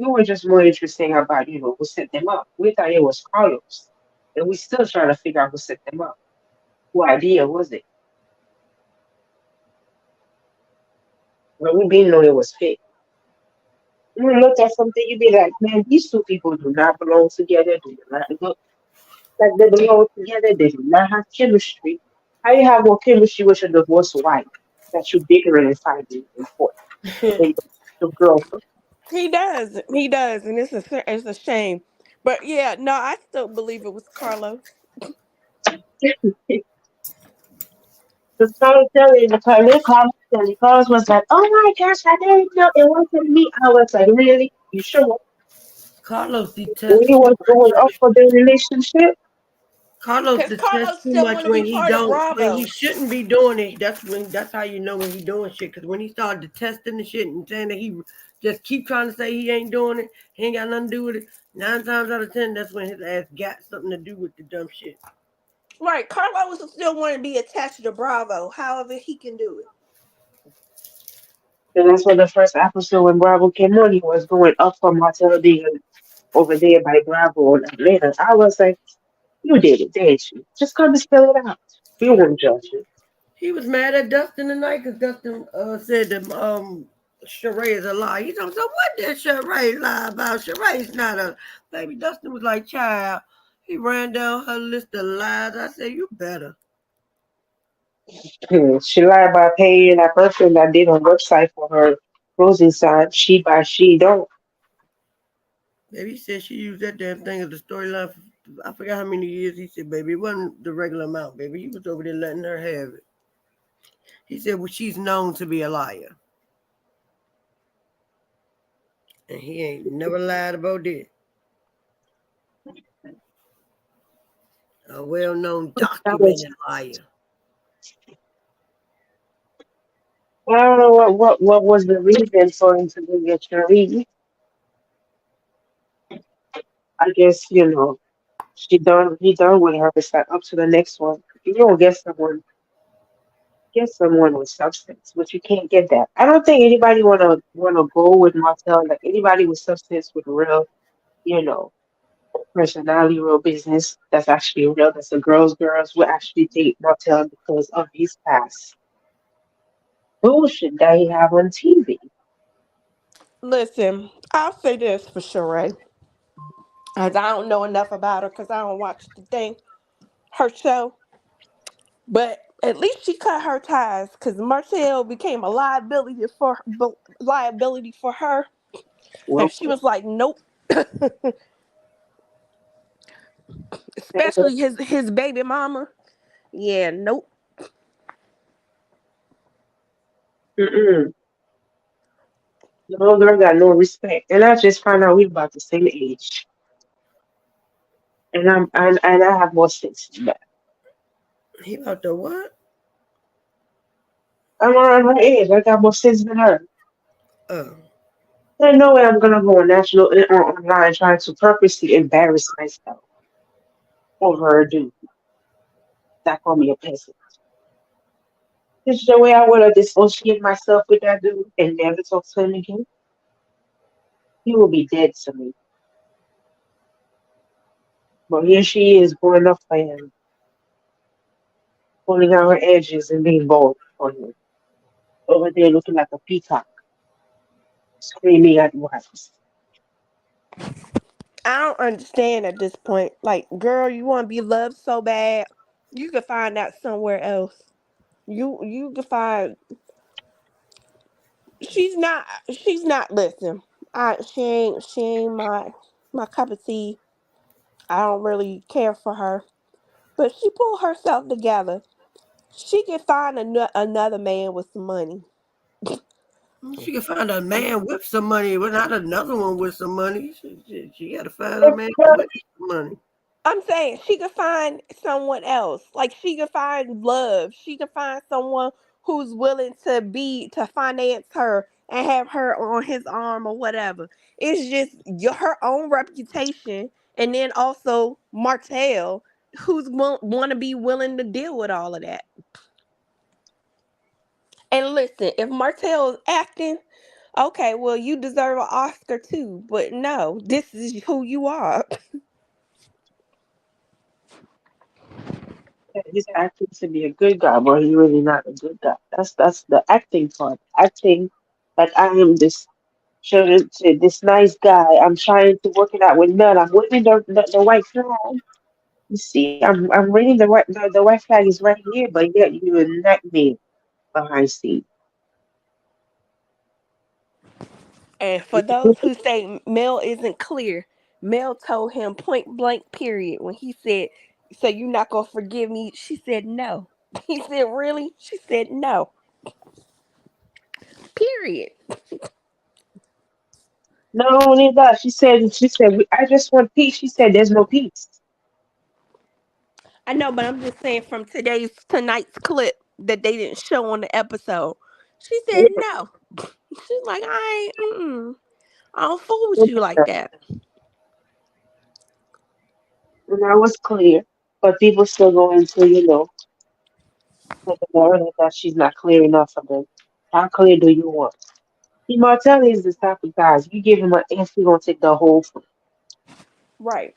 were just more interesting about, who set them up. We thought it was Carlos. And we still trying to figure out who set them up. Who idea was it? But we didn't know it was fake. You look at something, you be like, man, these two people do not belong together. Do not look like they belong together. They do not have chemistry. How you have more chemistry with your divorced wife that you bickering and fighting and for and your girlfriend? He does, and it's a shame. But yeah, no, I still believe it was Carlos. The storytelling, Carlos was like, "Oh my gosh, I didn't know it wasn't me." I was like, "Really? You sure?" Carlos When detests he too was going much. up for the relationship, Carlos Because detests Carlos too still much want to be when he part of don't when Bravo. he shouldn't be doing it. That's how you know when he doing shit. Because when he started detesting the shit and saying that he just keep trying to say he ain't doing it, he ain't got nothing to do with it. 9 times out of 10, that's when his ass got something to do with the dumb shit. Right, Carlos still want to be attached to Bravo. However, he can do it. and that's when the first episode when Bravo came on, he was going up for Marcel Dion over there by Bravo and Atlanta. I was like, "You did it, didn't you? Just come and spell it out. We won't judge you." He was mad at Dustin tonight because Dustin said that Sheree is a lie. He told, so what did Sheree lie about? Sheree's not a baby. Dustin was like, child. He ran down her list of lies. I said, you better. She lied about paying that person that did her website for her closing sign. She by she don't. Baby said she used that damn thing as a storyline. I forgot how many years. He said, baby, it wasn't the regular amount, baby. He was over there letting her have it. He said, well, she's known to be a liar. And he ain't never lied about that. A well known That was documented liar. I don't know what was the reason for him to go get Cherie. I guess, he done with her. It's like up to the next one. You don't get someone with substance, but you can't get that. I don't think anybody wanna go with Martell, like anybody with substance with real, you know, personality, real business that's actually real, that's a girls will actually date Martell because of his past bullshit that he have on TV. Listen, I'll say this for sure, as I don't know enough about her because I don't watch the thing, her show. But at least she cut her ties because Marcel became a liability for her, and Well, she was like, "Nope." uh, Especially his baby mama. Yeah, nope. mm-mm. The little girl got no respect, and I just found out we about the same age, and I have more sense than that. He about to what? I'm around her age. I got more sense than her. Oh, There's no way I'm gonna go on national online trying to purposely embarrass myself over a dude that called me a peasant. There's no way I would have dissociated myself with that dude and never talk to him again. He will be dead to me. But here she is going up for him, pulling out her edges and being bold for him. Over there looking like a peacock, screaming at wives. I don't understand at this point. Like, girl, you want to be loved so bad, you could find that somewhere else. You could find. She's not. Listen, she ain't my cup of tea. I don't really care for her, but she pulled herself together. She can find another man with some money. she can find a man with some money, but not another one with some money. She got to find a man with some money. I'm saying she could find someone else. Like she could find love. She could find someone who's willing to finance her and have her on his arm or whatever. It's just her own reputation, and then also Martell, who's want to be willing to deal with all of that. And listen, if Martell is acting, okay, well you deserve an Oscar too. But no, this is who you are. He's acting to be a good guy, but he's really not a good guy. That's the acting part. Acting like I am this showing to this nice guy. I'm trying to work it out with none. I'm waving the white flag. You see, I'm reading the white flag is right here, but yet you are not me behind scene. And for those who say Mel isn't clear, Mel told him point blank, period, when he said, "So you're not gonna forgive me?" She said no. He said, "Really?" She said no. Period. Not only that, she said, I just want peace. She said, there's no peace. I know, but I'm just saying from tonight's clip that they didn't show on the episode. She said no. She's like, I don't fool with you like that. And that was clear, but people still go into, like the narrative that she's not clear enough for them. How clear do you want? See, Martelli is the type of guys, you give him an inch, he's gonna take the whole fruit. Right.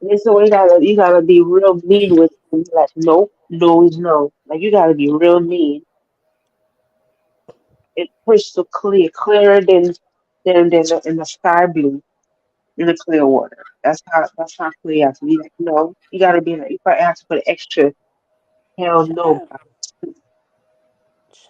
And so you gotta be real mean with him. Like, nope, no is no. Like you gotta be real mean. It crystal clear, clearer than in the sky blue in the clear water. That's how clear you have to be. Like, no, you gotta be like, if I ask for the extra, hell no. Child.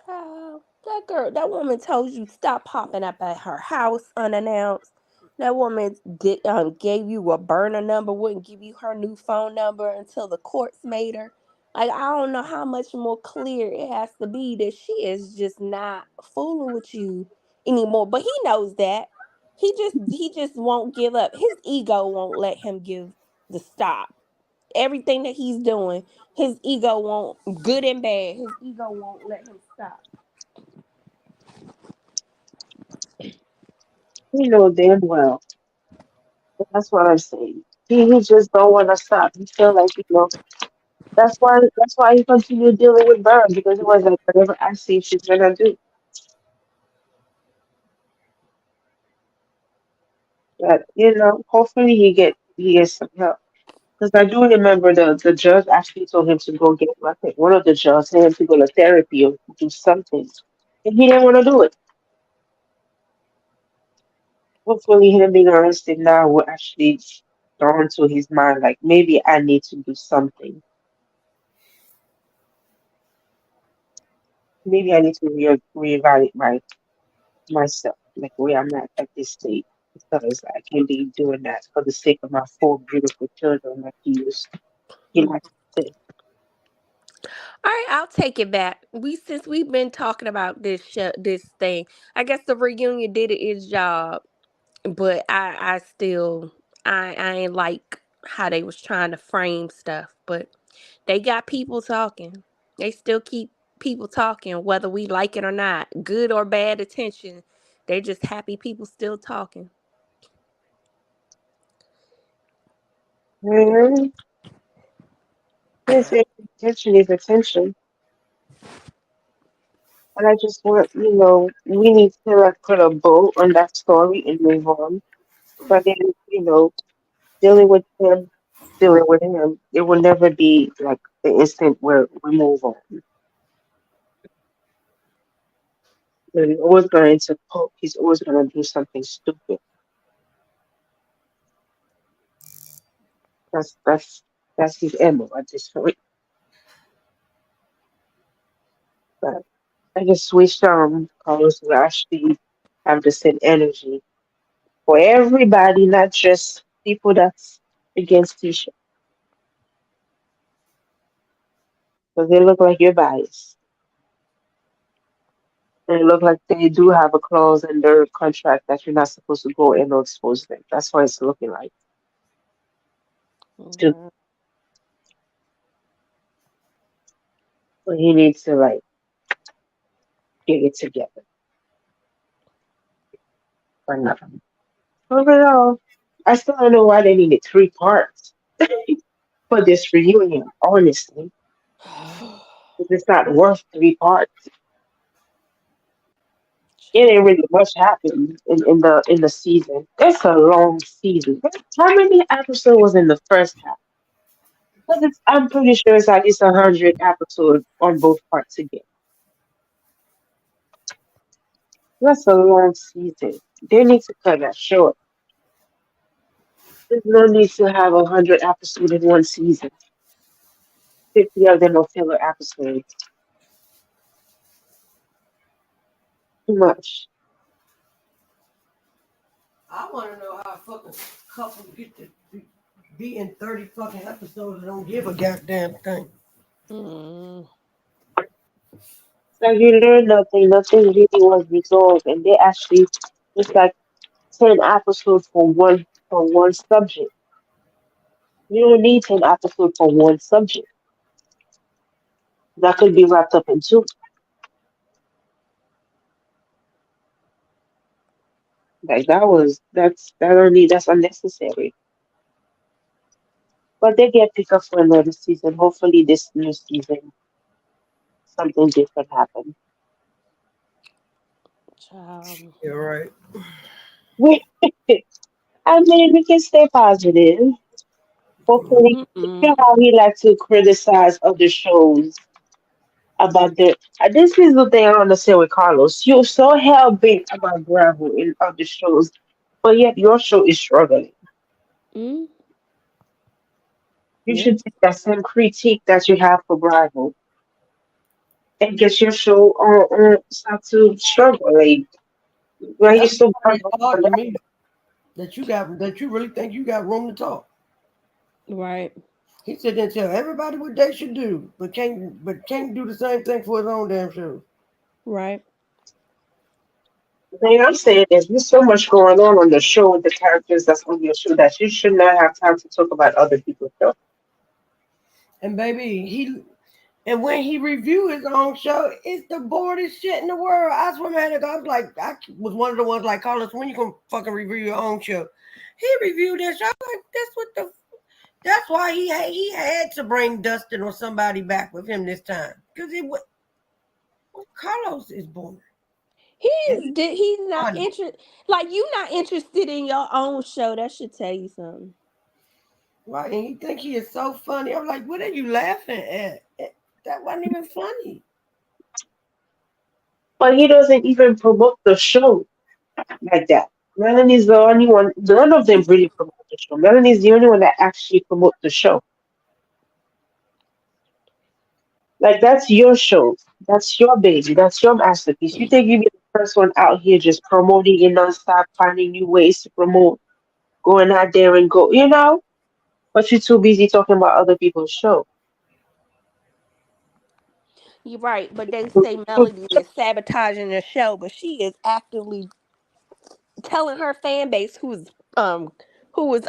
Child, that girl, that woman told you stop popping up at her house unannounced. That woman gave you a burner number, wouldn't give you her new phone number until the courts made her. Like, I don't know how much more clear it has to be that she is just not fooling with you anymore. But he knows that. He just won't give up. His ego won't let him give the stop. Everything that he's doing, his ego won't, good and bad, his ego won't let him stop. You know damn well. But that's what I'm saying. He just don't want to stop. He feel like that's why he continued dealing with Bird because it was like whatever I see she's gonna do. But hopefully he gets some help. Because I do remember the judge actually told him to go get, I think one of the judges told him to go to therapy or do something. And he didn't want to do it. Hopefully him being arrested now will actually dawn into his mind like maybe I need to do something. Maybe I need to reevaluate myself, like where I'm at this stage. Because I can't be doing that for the sake of my four beautiful children like he Mm. likes to say. All right, I'll take it back. Since we've been talking about this thing, I guess the reunion did its job, but I still I ain't like how they was trying to frame stuff. But They got people talking. They still keep people talking, whether we like it or not. Good or bad attention. They're just happy people still talking. Mhm. Yes, yes, attention is attention. And I just want, we need to like put a bow on that story and move on. But then, dealing with him, dealing with him, it will never be like the instant where we move on. He's always going to poke. He's always going to do something stupid. That's that's that's his MO at this point. But I just wish Carlos would actually have the same energy for everybody, not just people that's against Tisha. Because they look like you're biased. And it look like they do have a clause in their contract that you're not supposed to go and expose them. That's what it's looking like. Too. Mhm. But he needs to like get it together. Or not. Overall, I still don't know why they needed 3 parts for this reunion, honestly. It's not worth 3 parts. It ain't really much happened in the season. It's a long season. How many episodes was in the first half? Because I'm pretty sure it's at least 100 episodes on both parts again. That's a long season. They need to cut that short. There's no need to have 100 episodes in one season. 50 of them are filler episodes. Too much. I want to know how a fucking couple get to be in 30 fucking episodes and don't give a goddamn thing. Mm. So you learn nothing. Nothing really was resolved, and they actually it's like 10 episodes for one subject. You don't need 10 episodes for one subject. That could be wrapped up in two. Like that's unnecessary. But they get picked up for another season. Hopefully this new season something different happen. Child. You're right. We I mean we can stay positive. Hopefully you Mm-mm. know how we like to criticize other shows about the this is the thing I don't understand with Carlos. You're so hell bent about Bravo in other shows, but yet your show is struggling. Mm. You Yeah. should take that same critique that you have for Bravo and get your show on start to struggle. Like why you That's still why going it's on hard to that? me that you really think you got room to talk. Right. He said and tell everybody what they should do, but can't do the same thing for his own damn show. Right. The thing I'm saying is there's so much going on the show with the characters that's on your show that you should not have time to talk about other people's show. And baby, and when he reviewed his own show, it's the boredest shit in the world. I swear, man, I was like, I was one of the ones like, Carlos, when you gonna fucking review your own show? He reviewed that show. I'm like, that's why he had to bring Dustin or somebody back with him this time because it was Carlos is boring and He's not funny. interested. Like you not interested in your own show. That should tell you something. Right, and he think he is so funny. I'm like, what are you laughing at? That wasn't even funny. But he doesn't even promote the show like that. Melanie's the only one. None of them really promote the show. Melanie's the only one that actually promote the show. Like that's your show. That's your baby. That's your masterpiece. You think you be the first one out here just promoting it nonstop, finding new ways to promote, going out there and go. But you're too busy talking about other people's show. You're right, but they say Melody is sabotaging the show, but she is actively telling her fan base who was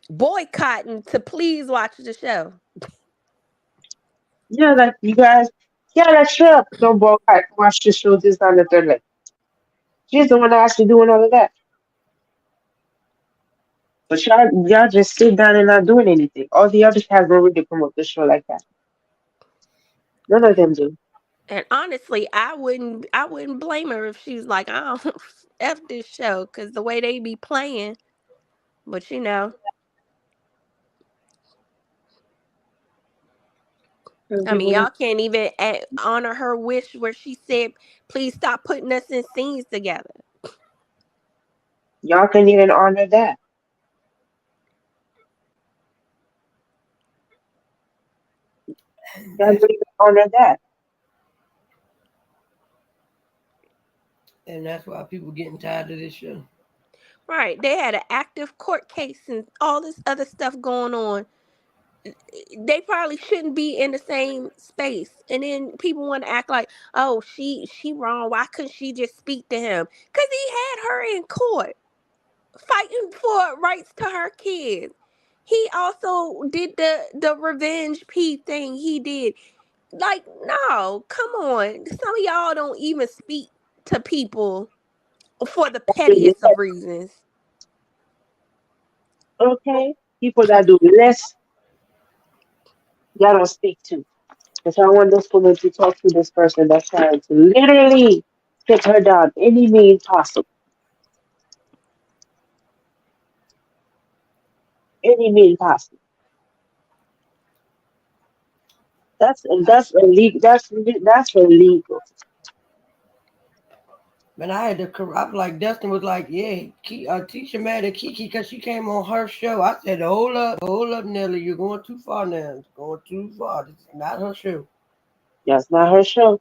boycotting to please watch the show. Yeah, like you guys, yeah, that's true. Don't ball right. Watch the show this on the third. Like she's the one actually doing all of that. But y'all just sit down and not doing anything. All the other cats don't really promote the show like that. None of them do. And honestly, I wouldn't blame her if she's like, I don't f this show, because the way they be playing. But Some I mean, people y'all can't even honor her wish where she said, "Please stop putting us in scenes together." y'all can even honor that. Y'all That's don't even honor that. and that's why people getting tired of this show. Right? They had an active court case and all this other stuff going on. They probably shouldn't be in the same space. And then people want to act like, "Oh, she wrong. Why couldn't she just speak to him?" Because he had her in court fighting for rights to her kids. He also did the revenge P thing. He did. Like, no, come on. Some of y'all don't even speak to people for the pettiest of reasons. Okay? People that do less, y'all don't speak to. If I want this woman to talk to this person that's trying to literally take her down any means possible. Any means possible. That's illegal. That's illegal. Man, I had to. I'm like Dustin was like, yeah, Tisha mad at Kiki because she came on her show. I said, hold up, Nelly, you're going too far now. It's going too far. This is not her show. That's not her show.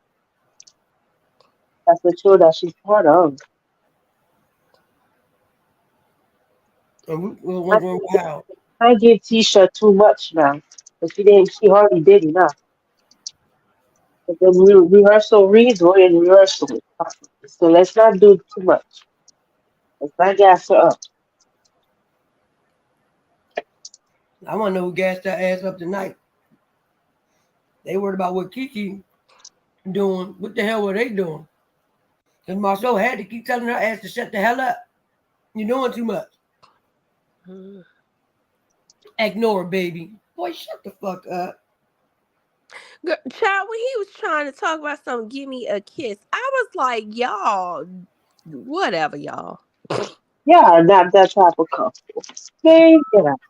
That's the show that she's part of. And we were I wondering think how. I give Tisha too much now. But she already did enough. But the rehearsal reads or in rehearsal. So let's not do too much. Let's not gas her up. I want to know who gassed that ass up tonight. They worried about what Kiki doing. What the hell were they doing? Because Marceau had to keep telling her ass to shut the hell up. You're doing too much. Mm. Ignore her, baby. Boy, shut the fuck up. Child, when he was trying to talk about something, give me a kiss, I was like, y'all, whatever, y'all. Yeah, not that type of couple. They get out.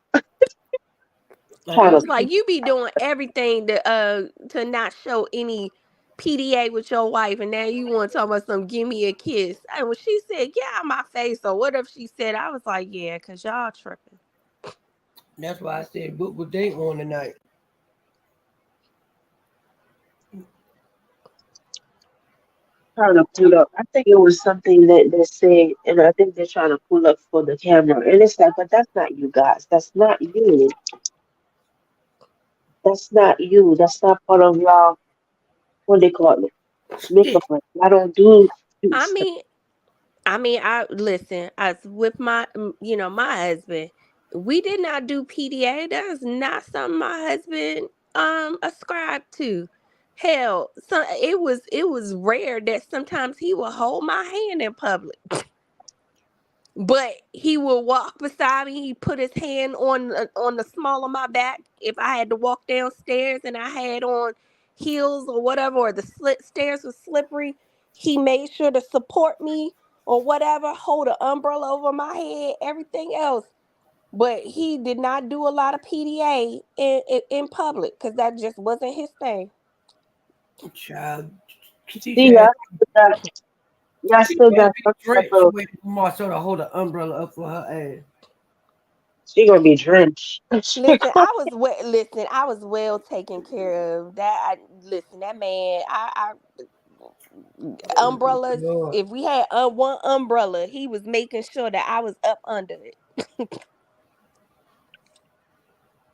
Like Trying when to Like, Kiki, you be doing everything to not show any PDA with your wife, and now you want to talk about some give me a kiss. And when she said, "Get out my face," or whatever she said, I was like, yeah, because y'all tripping. that's why I said, what was they on tonight? trying to pull up. I think it was something that they said, and I think they're trying to pull up for the camera. And it's like, but that's not you guys. That's not you. That's not you. That's not part of y'all. What they call it? Shit. Makeup. I don't do cute I stuff. mean, I listen. I was with my husband. We did not do PDA. That is not something my husband ascribed to. Hell, it was rare that sometimes he would hold my hand in public. But he would walk beside me. He put his hand on the small of my back if I had to walk downstairs and I had on heels or whatever, or the stairs was slippery. He made sure to support me or whatever, hold an umbrella over my head, everything else. But he did not do a lot of PDA in public because that just wasn't his thing. Child. See, Tisha y'all she still better got be some type drenched. She of. waited for Marceau to hold an umbrella up for her ass. She gonna be drenched. Listen, I was well taken care of. Listen, that man, Oh, umbrellas. Lord. If we had one umbrella, he was making sure that I was up under it.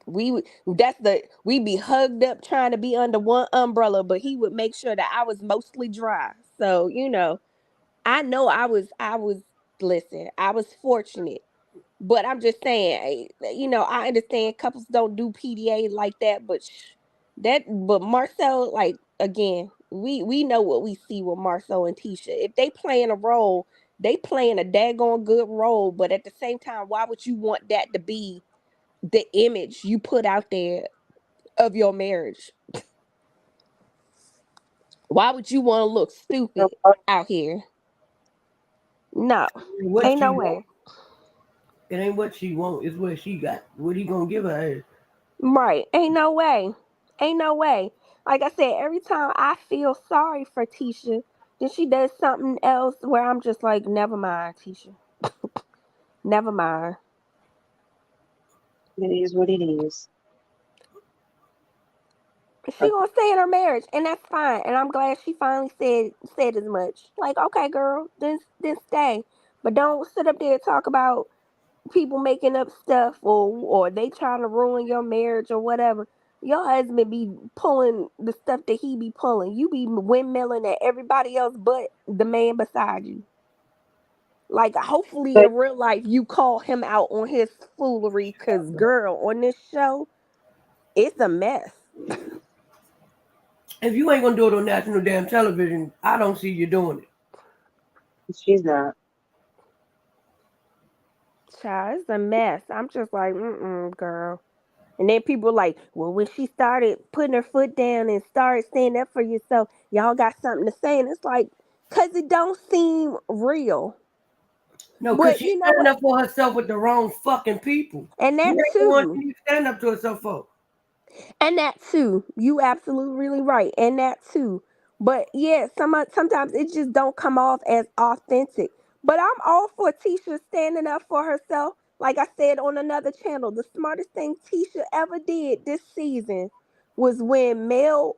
We'd be hugged up trying to be under one umbrella, but he would make sure that I was mostly dry. So I know I was listen, I was fortunate. But I'm just saying, I understand couples don't do PDA like that, but But Marcel, like again, we know what we see with Marcel and Tisha. If they playing a role, they playing a daggone good role. But at the same time, why would you want that to be the image you put out there of your marriage? Why would you want to look stupid out here? No, What ain't she no want? way. It ain't what she want. It's what she got. What he gonna give her? Right? Ain't no way. Ain't no way. Like I said, every time I feel sorry for Tisha, then she does something else where I'm just like, never mind, Tisha. Never mind. It is what it is. She gonna stay in her marriage, and that's fine. And I'm glad she finally said as much. Like, okay, girl, then stay, but don't sit up there and talk about people making up stuff or they trying to ruin your marriage or whatever. Your husband be pulling the stuff that he be pulling. You be windmilling at everybody else but the man beside you. Like, hopefully But in real life you call him out on his foolery, cause girl, on this show, it's a mess. If you ain't gonna do it on national damn television, I don't see you doing it. she's not. Child, it's a mess. I'm just like, girl. And then people like, well, when she started putting her foot down and started standing up for yourself, y'all got something to say. And it's like, because it don't seem real. No, cause But she's you know standing what? up for herself with the wrong fucking people. And You that ain't the one too. she needs to stand up to herself for. And that too. You absolutely really right. And that too. But yeah, sometimes it just don't come off as authentic. But I'm all for Tisha standing up for herself. Like I said on another channel, the smartest thing Tisha ever did this season was when Mel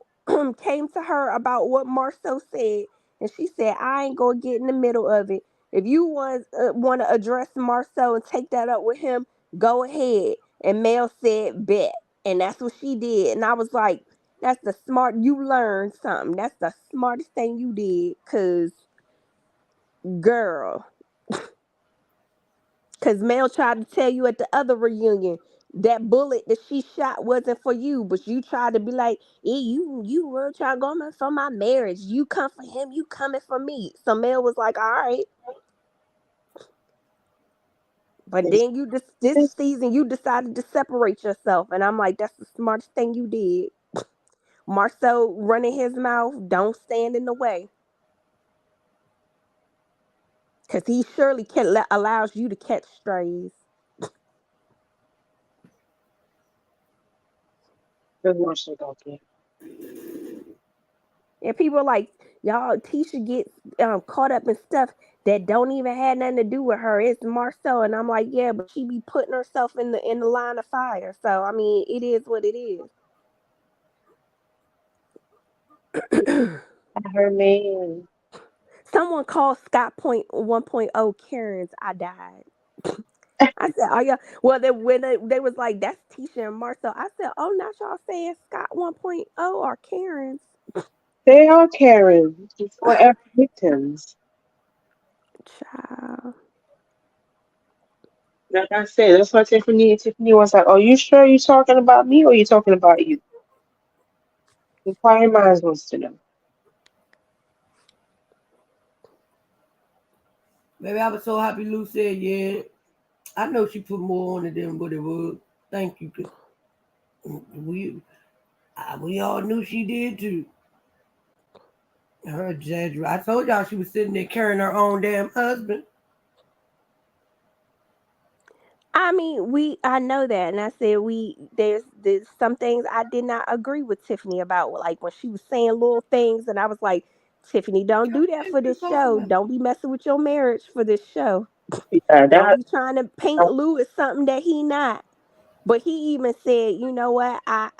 came to her about what Marceau said, and she said, "I ain't gonna get in the middle of it. If you want to address Marceau and take that up with him, go ahead." And Mel said, "Bet." And that's what she did. And I was like, that's the smart, you learned something. That's the smartest thing you did. Girl, cause Mel tried to tell you at the other reunion that bullet that she shot wasn't for you, but you tried to be like, yeah, you were trying to go for my marriage. You come for him, you coming for me. So Mel was like, all right. But It's, then this it's season you decided to separate yourself. And I'm like, that's the smartest thing you did. Marcel running his mouth, don't stand in the way. Because he surely allows you to catch strays. pretty much like okay. And people are like, y'all, Tisha gets caught up in stuff that don't even have nothing to do with her. It's Marcel. And I'm like, yeah, but she be putting herself in the line of fire. So, I mean, it is what it is. Her man. Someone called Scott Point 1.0 Karens. I died. I said, oh, yeah. Well, when they was like, that's Tisha and Marcel. I said, oh, now y'all saying Scott 1.0 or Karens. They are Karen. Forever victims. Child. Like I said, that's what Tiffany was like, are you sure you're talking about me or you talking about you? Inquiring minds wants to know. Maybe I was so happy Lou said, yeah. I know she put more on it than what it was. Thank you. 'Cause we all knew she did too. Her exaggerate. I told y'all she was sitting there carrying her own damn husband. I mean, I know that, and I said there's some things I did not agree with Tiffany about, like when she was saying little things, and I was like, Tiffany, don't do that for this show. Don't be messing with your marriage for this show. Yeah, Don't that be trying to paint Lou as something that he not. But he even said, you know what? I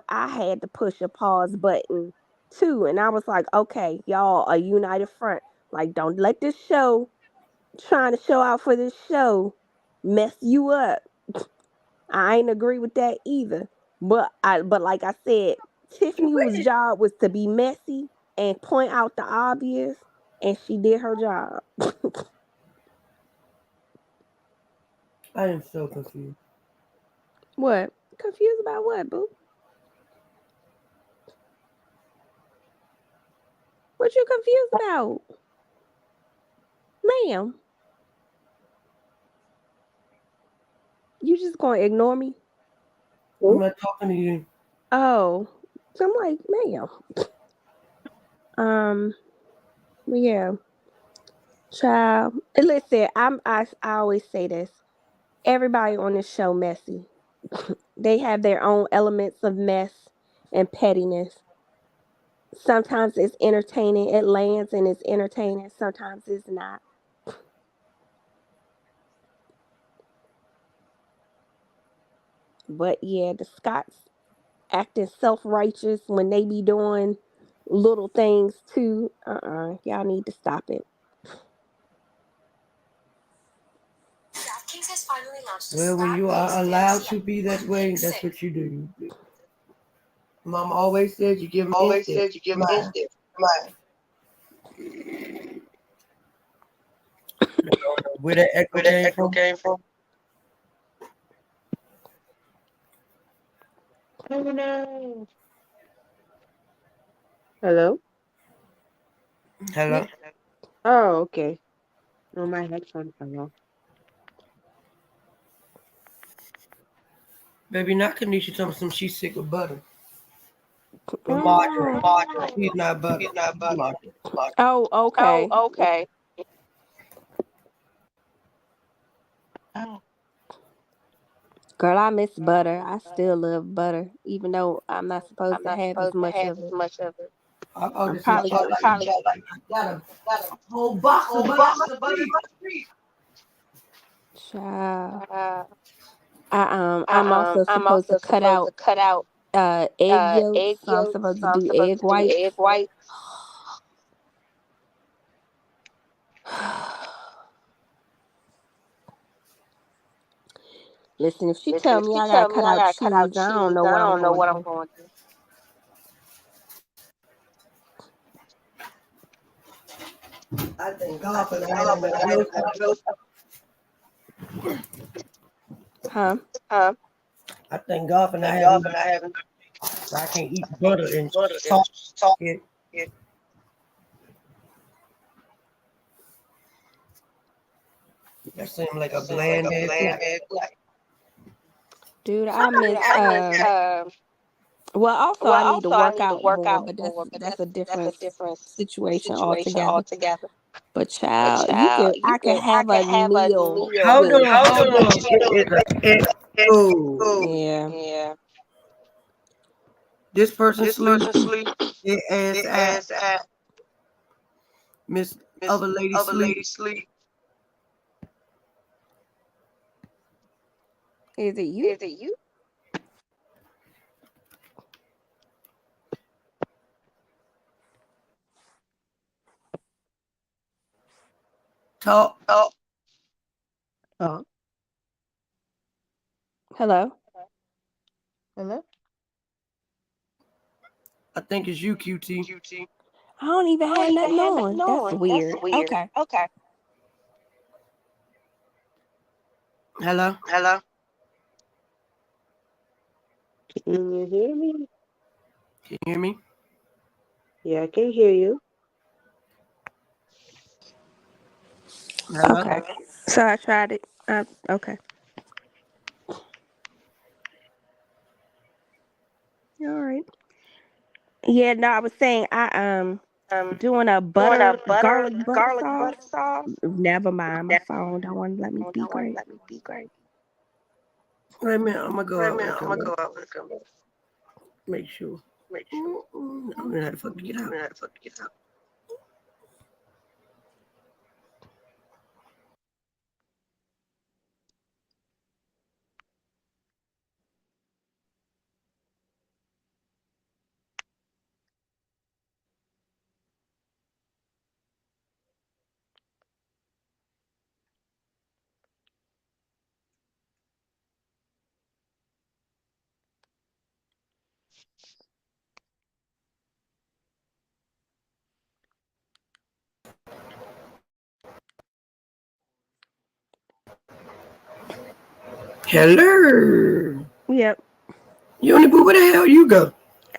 had to push a pause button too, and I was like, okay, y'all, a united front. Like, don't let this show trying to show out for this show mess you up. I ain't agree with that either. But like I said, Tiffany's job was to be messy and point out the obvious, and she did her job. I am so confused. What? Confused about what, boo? What you confused about, ma'am? You just gonna ignore me? I'm not talking to you. Oh, so I'm like, ma'am. Yeah, child. Listen, I always say this. Everybody on this show messy. They have their own elements of mess and pettiness. Sometimes it's entertaining. It lands and it's entertaining. Sometimes it's not. But yeah, the Scots acting self-righteous when they be doing little things too. Y'all need to stop it. Well, when you are allowed to be that way, that's what you do. Mom always said you give them instant. Mine. Where that echo came from? Oh no. Hello? Hello? Oh, okay. No, my headphones fell off. Baby, not Kanisha told me some she's sick of butter. But Marjorie, Oh, she's not butter. Marjorie. oh, okay. Girl, I miss butter. I still love butter, even though I'm not supposed to have as much of it. I about I'm to say, probably she got a whole box of butter in my fridge. child. I'm also supposed to cut out egg yolks, so I'm supposed to do egg whites. Listen, if she tell me I gotta cut out cheese, I don't know what I'm gonna do. I thank God for not having none of those. Huh? I thank God for not having so I can't eat butter and salt. It. That seemed like a bland ass flat. Dude, I miss well also I need to work out more, but that's a different situation altogether. But child, I can have a meal Hold with on, hold on. It is an echo. yeah. This person sleep. It ass at Miss Other Lady sleep. Is it you? Talk. Oh, Hello? hello? I think it's you, QT. I don't even have nothing on. That's weird. Okay. Hello? Can you hear me? Can you hear me? Yeah, I can hear you. Hello? Okay. So I tried it. Okay. All right. Yeah, no, I was saying I doing a garlic butter sauce. Never mind, my phone don't want to let me be great. Wait a minute. I'm going to go out when I come back. Make sure. I don't know how the fuck to get out. Hello. Yep. Uniboo, where the hell you go?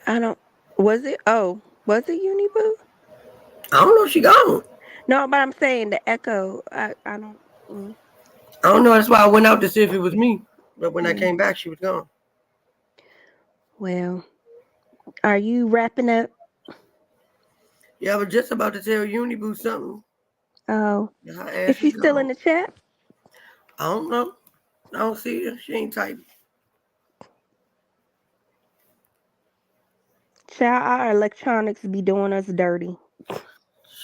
I don't. Was it? Oh, was it Uniboo? I don't know if she gone. No, but I'm saying the echo. I don't. Mm, I don't know. That's why I went out to see if it was me. But when I mm. came back, she was gone. Well, are you wrapping up? Yeah, I was just about to tell Uniboo something. Oh, Her is ass she is still in gone. the chat? I don't know. I don't see her. She ain't typing. Child, our electronics be doing us dirty.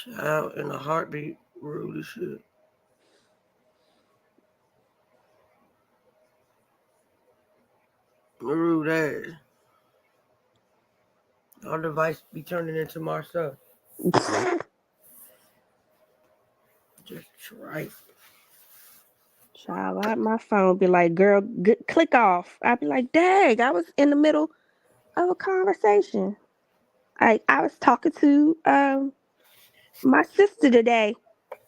Child in a heartbeat. Rude as shit. Rude ass. Our device be turning into more stuff. Just right. Child, my phone be like, girl, click off. I'd be like, dang, I was in the middle of a conversation. I was talking to my sister today.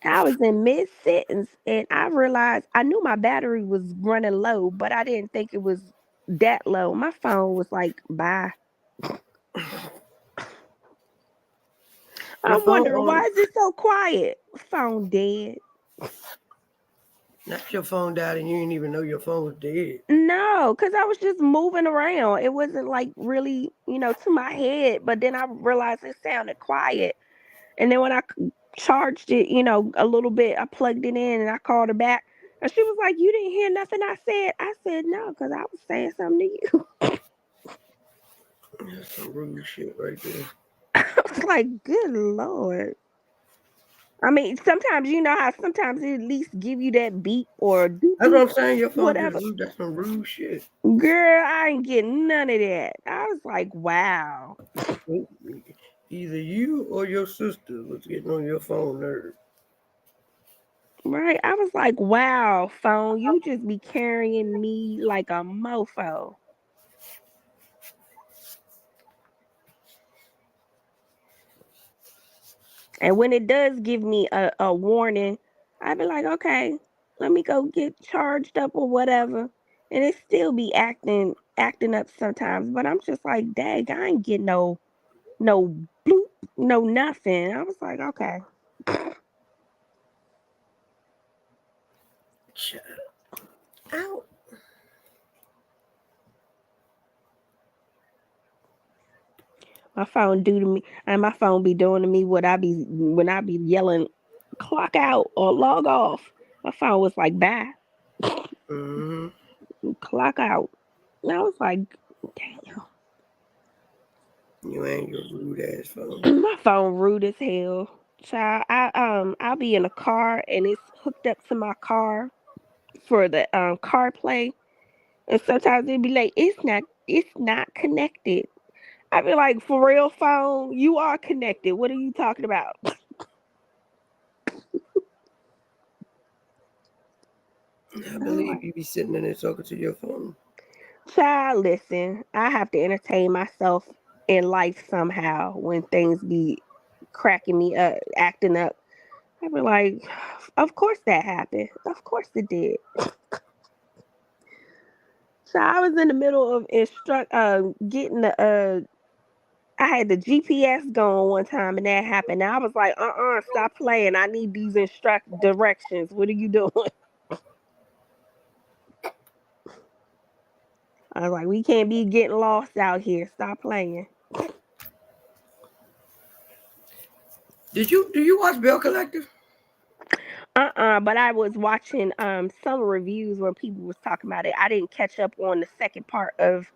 I was in mid sentence and I realized I knew my battery was running low, but I didn't think it was that low. My phone was like, bye. Your I'm phone wondering why on. is it so quiet? Phone dead. Not your phone died and you didn't even know your phone was dead. No, because I was just moving around. It wasn't like really, to my head. But then I realized it sounded quiet. And then when I charged it, a little bit, I plugged it in and I called her back. And she was like, "You didn't hear nothing I said." I said, "No, because I was saying something to you." That's some rude shit right there. I was like, "Good Lord." I mean, sometimes you know how sometimes it at least give you that beep or doop That's what doop, I'm saying. Your phone just whatever. rude. That's some rude shit. Girl, I ain't getting none of that. I was like, wow. Either you or your sister was getting on your phone nerve. Right? I was like, wow, phone, you just be carrying me like a mofo. And when it does give me a warning, I be like, okay, let me go get charged up or whatever. And it still be acting up sometimes. But I'm just like, dang, I ain't getting no bloop, no nothing. I was like, okay. Ow. My phone do to me, and my phone be doing to me what I be when I be yelling, clock out or log off. My phone was like, bye, Mm-hmm. clock out. And I was like, damn, You ain't your rude ass phone. my phone rude as hell. Child, I'll be in a car and it's hooked up to my car for the CarPlay, and sometimes it be like, it's not connected. I be like, for real, phone, you are connected. What are you talking about? I I'm believe like, you be sitting in there talking to your phone. child, listen, I have to entertain myself in life somehow when things be cracking me up, acting up. I be like, of course that happened. Of course it did. So I was in the middle of getting the I had the GPS going one time and that happened. And I was like, stop playing. I need these instruct directions. What are you doing? I was like, we can't be getting lost out here. Stop playing. Do you watch Bill Collective? But I was watching some reviews where people was talking about it. I didn't catch up on the second part of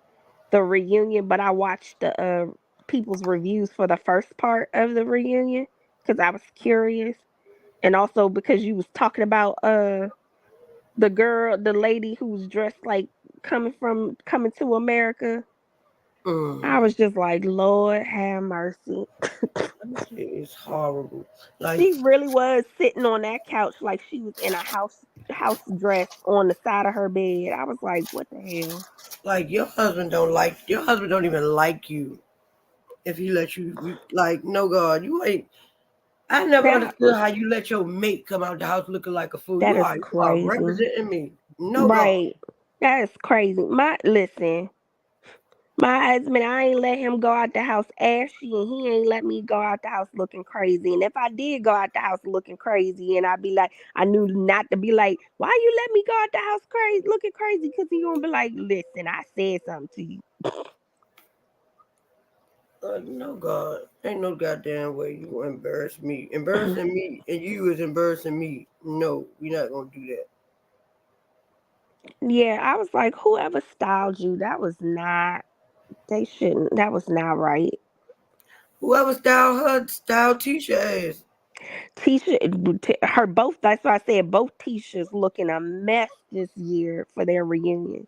the reunion, but I watched the people's reviews for the first part of the reunion because I was curious, and also because you was talking about the lady who was dressed like coming to America. I Mm. was just like, Lord have mercy. It's horrible. Like She really was sitting on that couch like she was in a house dress on the side of her bed. I was like, what the hell? like your husband don't even like you if he let you like no God. You ain't I never That understood how you let your mate come out the house looking like a fool. that You is are crazy. representing me. No God. Right. That is crazy. My listen, My husband, I ain't let him go out the house ashy, and he ain't let me go out the house looking crazy. And if I did go out the house looking crazy, and I'd be like, I knew not to be like, why you let me go out the house crazy, looking crazy? Because he gonna be like, listen, I said something to you. No, God. Ain't no goddamn way you gonna embarrass me. Embarrassing me and you is embarrassing me. No, we're not gonna do that. Yeah, I was like, whoever styled you, that was not. They shouldn't. That was not right. Whoever style her, style Tisha ass. Tisha, her both. That's why I said both Tishas looking a mess this year for their reunions.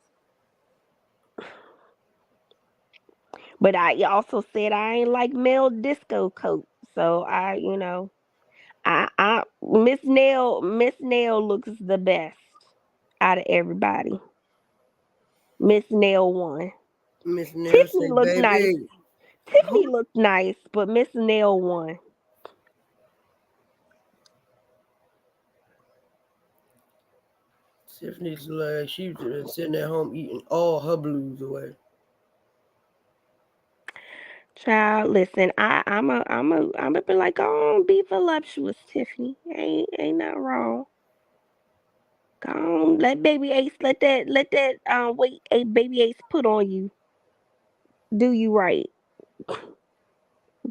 But I also said I ain't like male disco coat, so I Miss Nail looks the best out of everybody. Miss Nail won. Miss Nail Tiffany say, looked nice. baby. Tiffany Who? looked nice, but Miss Nail won. Tiffany's like she's been sitting at home eating all her blues away. Child, listen, I'm a be like, go on, be voluptuous, Tiffany. Ain't nothing wrong. Go on, let baby Ace, let that wait, a baby Ace put on you, do you right.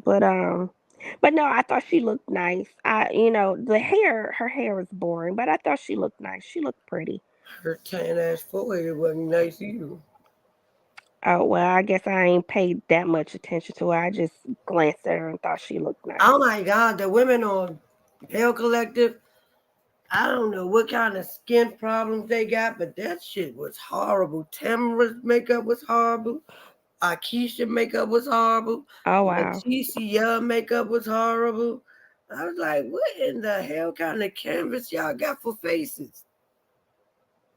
But but no, I thought she looked nice. Her hair is boring, but I thought she looked nice. She looked pretty. Her tan ass forehead wasn't nice either. Oh well, I guess I ain't paid that much attention to her. I just glanced at her and thought she looked nice. Oh my God, the women on Hell Collective, I don't know what kind of skin problems they got, but that shit was horrible. Tamara's makeup was horrible. Akeisha makeup was horrible. Oh wow. Leticia makeup was horrible. I was like, what in the hell kind of canvas y'all got for faces?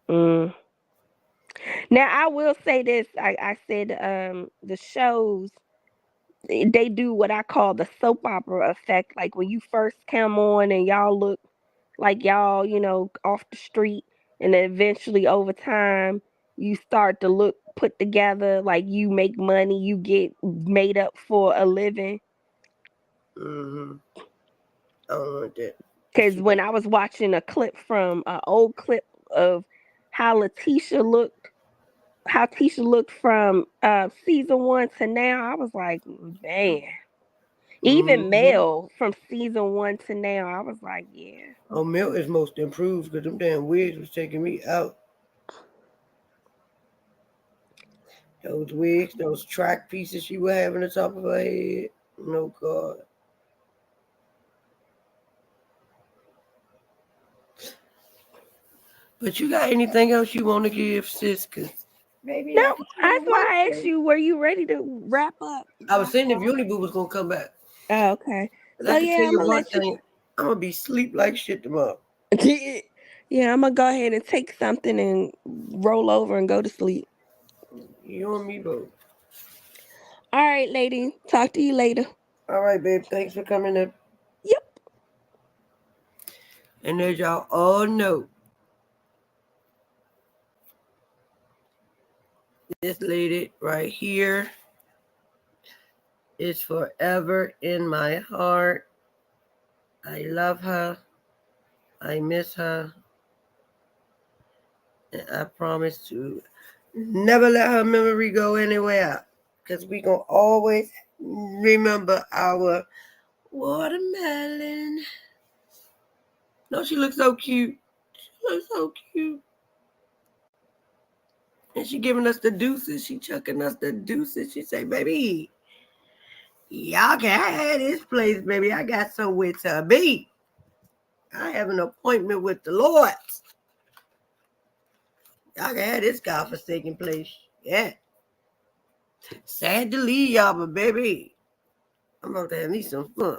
Mm. Now I will say this. I said the shows, they do what I call the soap opera effect. Like when you first come on and y'all look like y'all, off the street, and then eventually over time you start to look put together, like you make money, you get made up for a living. Mm-hmm. I don't like that. Because She when got I was watching a clip from an old clip of how Letitia looked, how Tisha looked from season one to now, I was like, man. Even mm-hmm. Mel from season one to now, I was like, yeah. Oh, Milk is most improved because them damn wigs was taking me out. Those wigs, those track pieces she would have on the top of her head. No God. But you got anything else you want to give, sis? Cause maybe No, I can tell that's you one why I asked thing. you, were you ready to wrap up? I was saying if Uni Boo was gonna come back. Oh, okay. But So I can tell yeah, I'm you gonna one let you. thing. I'm gonna be sleep like shit tomorrow. Yeah, I'm gonna go ahead and take something and roll over and go to sleep. You and me both. All right, lady. Talk to you later. All right, babe. Thanks for coming up. Yep. And as y'all all know, this lady right here is forever in my heart. I love her. I miss her. And I promise to never let her memory go anywhere. Because we going to always remember our watermelon. No, she looks so cute. She looks so cute. And she giving us the deuces. She chucking us the deuces. She say, baby, y'all can have this place, baby. I got somewhere to be. I have an appointment with the Lord. Y'all can have this godforsaken place. Yeah. Sad to leave y'all, but baby, I'm about to have me some fun.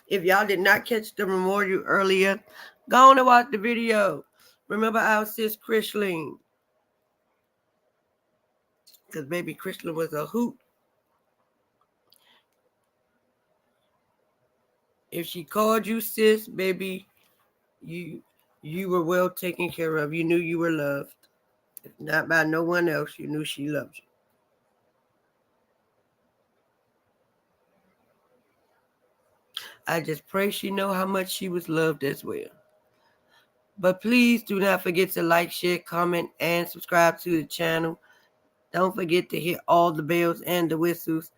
If y'all did not catch the memorial earlier, go on and watch the video. Remember our sis Chrislene. Because baby Chrislene was a hoot. If she called you sis, baby, you You were well taken care of. You knew you were loved. If not by no one else, you knew she loved you. I just pray she know how much she was loved as well. But please do not forget to like, share, comment, and subscribe to the channel. Don't forget to hit all the bells and the whistles.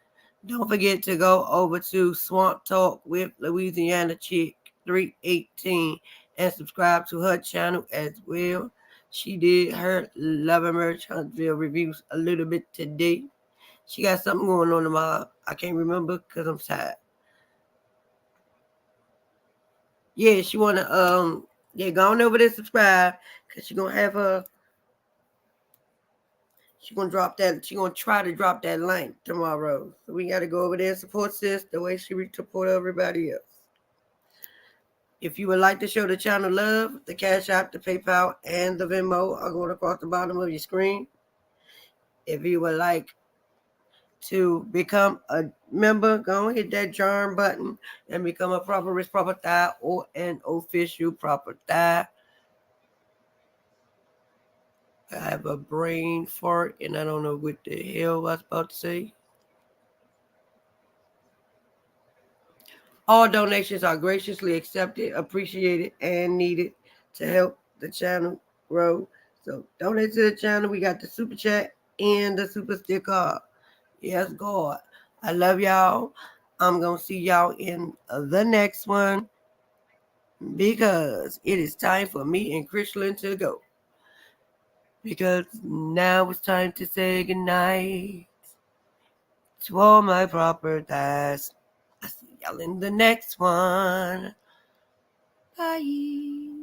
Don't forget to go over to Swamp Talk with Louisiana Chick 318 and subscribe to her channel as well. She did her Love and Merch Huntsville reviews a little bit today. She got something going on tomorrow. I can't remember because I'm tired. Yeah, she wanna go on over there subscribe because she's gonna have her. She's gonna drop that. She's gonna try to drop that link tomorrow. So we gotta go over there and support sis the way she support everybody else. If you would like to show the channel love, the Cash App, the PayPal, and the Venmo are going across the bottom of your screen. If you would like to become a member, go and hit that join button and become a proper risk, proper thigh, or an official proper thigh. I have a brain fart and I don't know what the hell I was about to say. All donations are graciously accepted, appreciated, and needed to help the channel grow. So donate to the channel. We got the super chat and the super sticker. Yes, God. I love y'all. I'm going to see y'all in the next one because it is time for me and Krishlyn to go. Because now it's time to say goodnight to all my proper dads. I'll see y'all in the next one. Bye.